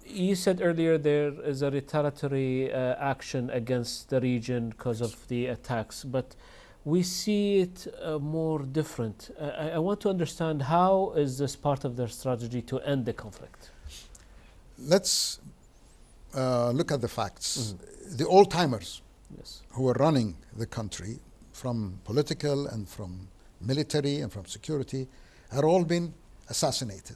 you said earlier there is a retaliatory action against the region because of the attacks, but we see it more different. I want to understand, how is this part of their strategy to end the conflict? Let's look at the facts. The old-timers who were running the country, from political and from military and from security, had all been assassinated.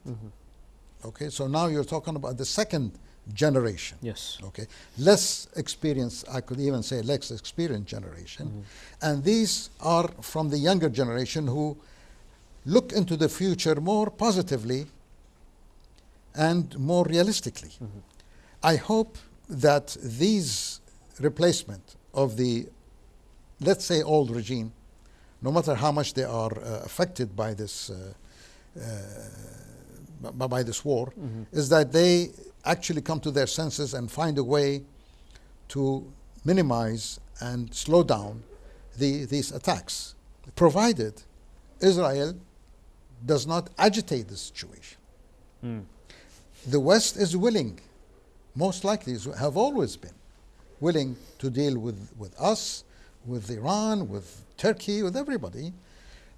Okay, so now you're talking about the second generation. Yes. Okay, less experienced, I could even say less experienced generation. And these are from the younger generation who look into the future more positively and more realistically. I hope that these replacement of the, let's say, old regime, no matter how much they are affected by this war, is that they actually come to their senses and find a way to minimize and slow down these attacks, provided Israel does not agitate the situation. The West is willing, most likely have always been willing to deal with us, with Iran, with Turkey, with everybody,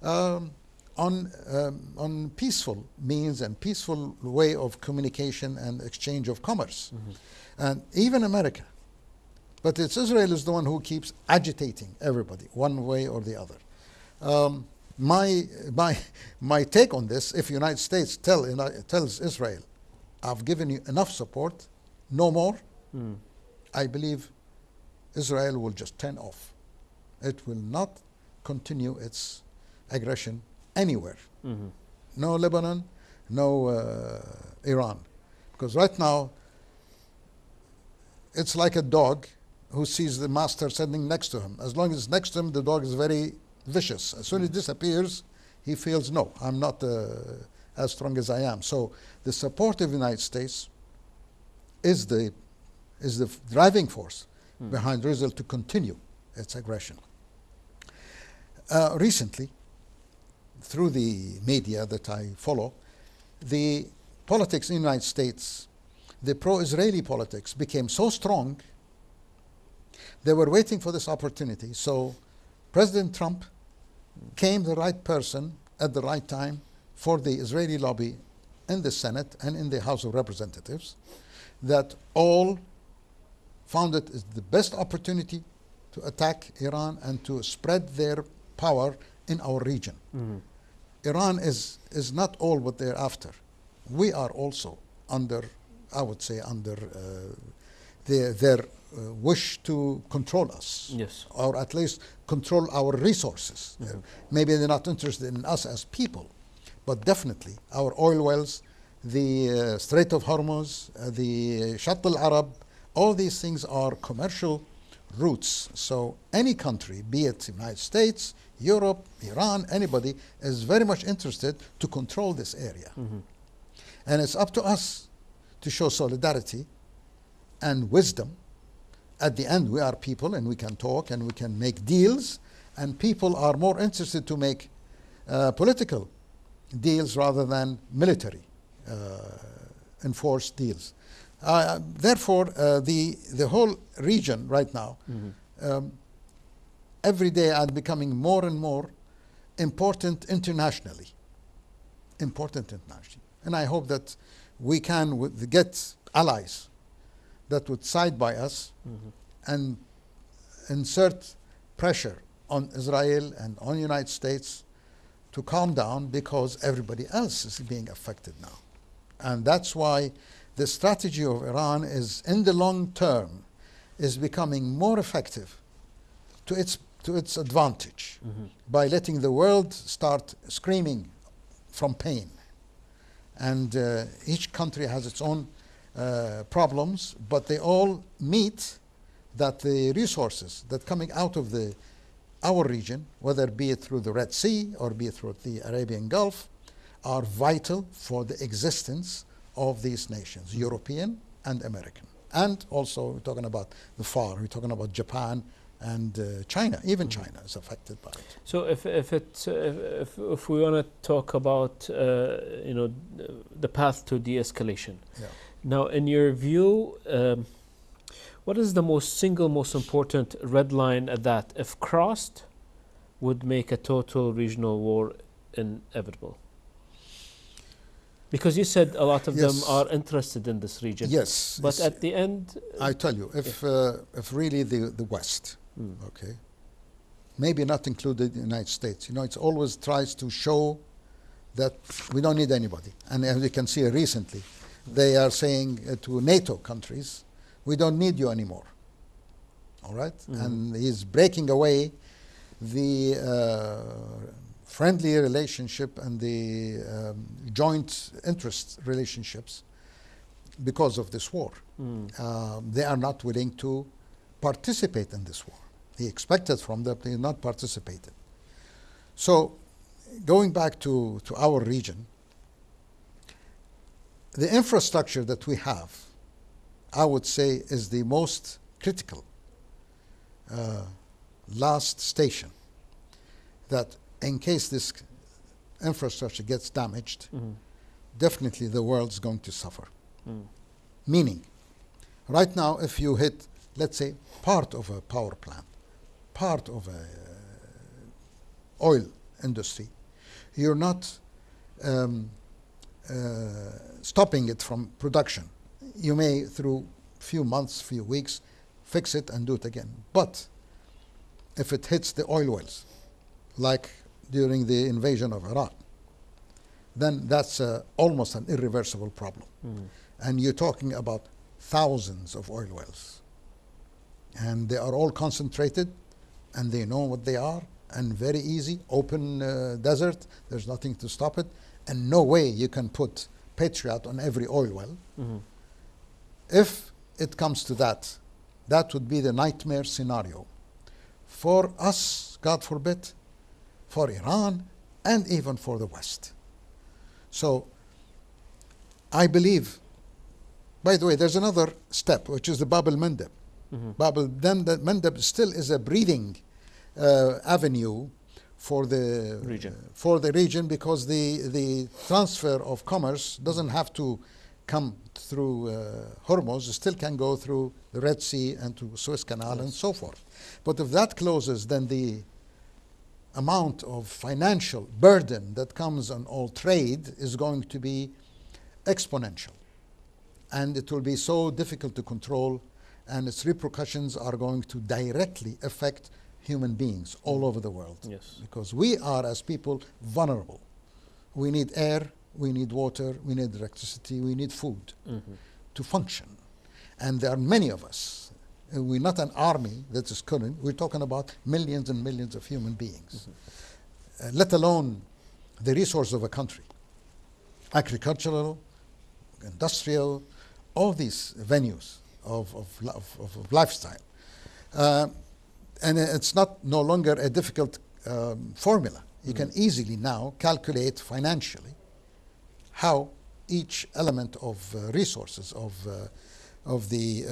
on on peaceful means and peaceful way of communication and exchange of commerce. And even America. But it's Israel is the one who keeps agitating everybody one way or the other. My take on this, if the United States tells Israel, I've given you enough support, no more, I believe Israel will just turn off. It will not continue its aggression anywhere. No Lebanon, no Iran. Because right now, it's like a dog who sees the master sitting next to him. As long as it's next to him, the dog is very vicious. As soon as it disappears, he feels, no, I'm not as strong as I am. So the support of the United States is the driving force behind Israel to continue its aggression. Recently, through the media that I follow, the politics in the United States, the pro-Israeli politics became so strong, they were waiting for this opportunity. So President Trump came the right person at the right time for the Israeli lobby in the Senate and in the House of Representatives, that all found it as the best opportunity to attack Iran and to spread their power in our region. Iran is not all what they're after. We are also under, I would say, under their wish to control us. Yes. Or at least control our resources. Maybe they're not interested in us as people, but definitely our oil wells, the Strait of Hormuz, the Shatt al-Arab, all these things are commercial routes. So any country, be it the United States, Europe, Iran, anybody, is very much interested to control this area. And it's up to us to show solidarity and wisdom. At the end, we are people and we can talk and we can make deals, and people are more interested to make political deals rather than military enforced deals. Therefore, the whole region right now, every day are becoming more and more important internationally. And I hope that we can get allies that would side by us and insert pressure on Israel and on the United States to calm down, because everybody else is being affected now. And that's why the strategy of Iran is, in the long term, is becoming more effective to its advantage by letting the world start screaming from pain. And each country has its own problems, but they all meet that the resources that coming out of our region, whether be it through the Red Sea or be it through the Arabian Gulf, are vital for the existence of these nations, European and American. And also, we're talking about the far, we're talking about Japan and China. Even China is affected by it. So if we want to talk about the path to de-escalation, now in your view, what is the single most important red line that, if crossed, would make a total regional war inevitable? Because you said a lot of them are interested in this region. Yes. But at the end, I tell you, if really the West, okay, maybe not included the United States, it always tries to show that we don't need anybody. And as you can see recently, they are saying to NATO countries, we don't need you anymore. All right? And he's breaking away the friendly relationship and the joint interest relationships because of this war. They are not willing to participate in this war. He expected from them, they not participated. So going back to our region, the infrastructure that we have, I would say, is the most critical last station, that in case this infrastructure gets damaged, definitely the world's going to suffer. Meaning, right now, if you hit, let's say, part of a power plant, part of a oil industry, you're not stopping it from production. You may, through few months, few weeks, fix it and do it again. But if it hits the oil wells, like during the invasion of Iraq, then that's almost an irreversible problem. And you're talking about thousands of oil wells. And they are all concentrated, and they know what they are, and very easy, open desert, there's nothing to stop it, and no way you can put Patriot on every oil well. If it comes to that, that would be the nightmare scenario for us, God forbid, for Iran, and even for the West. So I believe, by the way, there's another step, which is the Bab el-Mandeb. Bab el-Mandeb still is a breathing avenue for the region, because the transfer of commerce doesn't have to come through Hormuz. It still can go through the Red Sea and to Suez Canal and so forth. But if that closes, then the amount of financial burden that comes on all trade is going to be exponential, and it will be so difficult to control, and its repercussions are going to directly affect human beings all over the world. Because we are, as people, vulnerable. We need air, we need water, we need electricity, we need food to function. And there are many of us. We're not an army that is current. We're talking about millions and millions of human beings, let alone the resource of a country. Agricultural, industrial, all these venues of lifestyle. And it's no longer a difficult formula. You can easily now calculate financially how each element of resources of the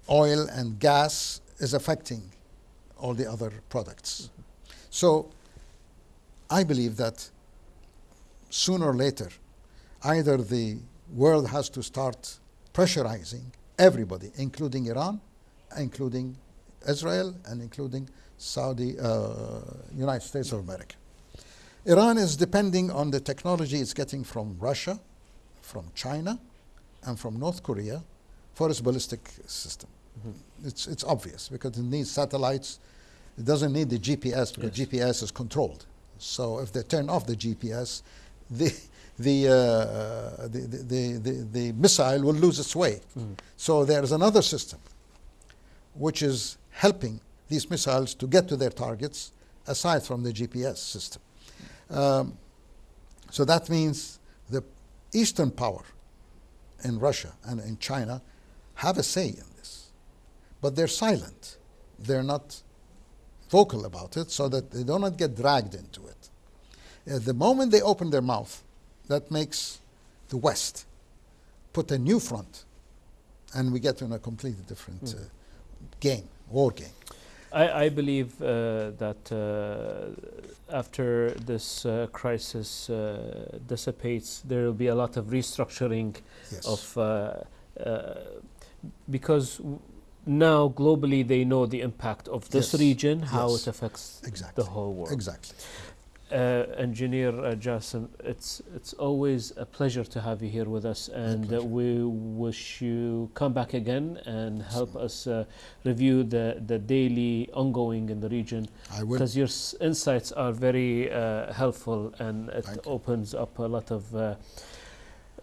oil and gas is affecting all the other products. So I believe that sooner or later, either the world has to start pressurizing everybody, including Iran, including Israel, and including United States of America. Iran is depending on the technology it's getting from Russia, from China, and from North Korea for its ballistic system. It's obvious, because it needs satellites. It doesn't need the GPS, because GPS is controlled. So if they turn off the GPS, the missile will lose its way. So there's another system which is helping these missiles to get to their targets aside from the GPS system. So that means the Eastern power in Russia and in China have a say in this, but they're silent. They're not vocal about it, so that they do not get dragged into it. The moment they open their mouth, that makes the West put a new front, and we get in a completely different game, war game. I believe that after this crisis dissipates, there will be a lot of restructuring of because now globally they know the impact of this region, how it affects the whole world. Exactly. Engineer Jassim, it's always a pleasure to have you here with us, and we wish you come back again and help us review the daily ongoing in the region, because your insights are very helpful, and it opens up a lot of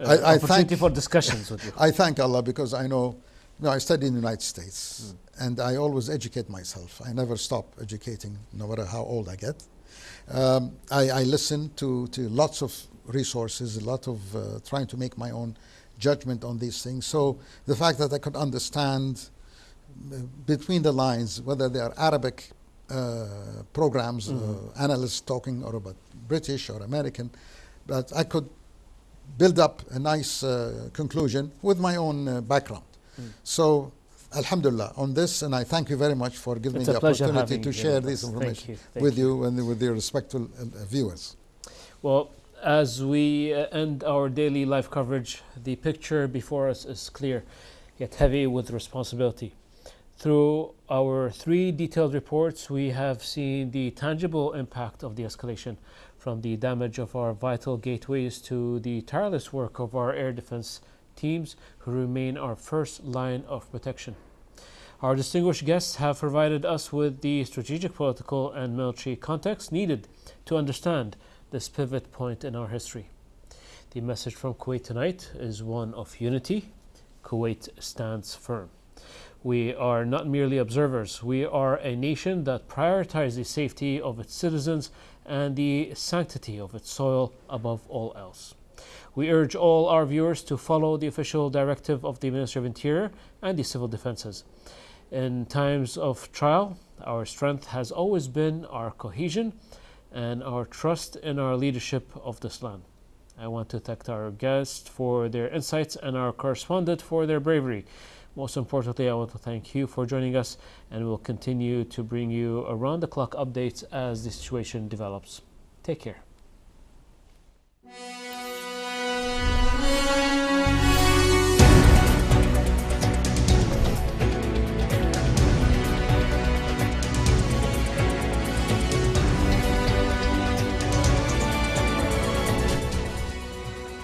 opportunity for discussions with you. I thank Allah, because I know, I studied in the United States, and I always educate myself. I never stop educating, no matter how old I get. I listen to lots of resources, a lot of trying to make my own judgment on these things. So the fact that I could understand between the lines, whether they are Arabic programs, analysts talking, or about British or American, but I could build up a nice conclusion with my own background. So Alhamdulillah on this, and I thank you very much for giving me the opportunity to share this information with you and with your respectful viewers. Well, as we end our daily live coverage, the picture before us is clear, yet heavy with responsibility. Through our 3 detailed reports, we have seen the tangible impact of the escalation, from the damage of our vital gateways to the tireless work of our air defense teams, who remain our first line of protection. Our distinguished guests have provided us with the strategic, political, and military context needed to understand this pivot point in our history. The message from Kuwait tonight is one of unity. Kuwait stands firm. We are not merely observers. We are a nation that prioritizes the safety of its citizens and the sanctity of its soil above all else. We urge all our viewers to follow the official directive of the Ministry of Interior and the Civil Defenses. In times of trial, our strength has always been our cohesion and our trust in our leadership of this land. I want to thank our guests for their insights and our correspondent for their bravery. Most importantly, I want to thank you for joining us, and we'll continue to bring you around-the-clock updates as the situation develops. Take care.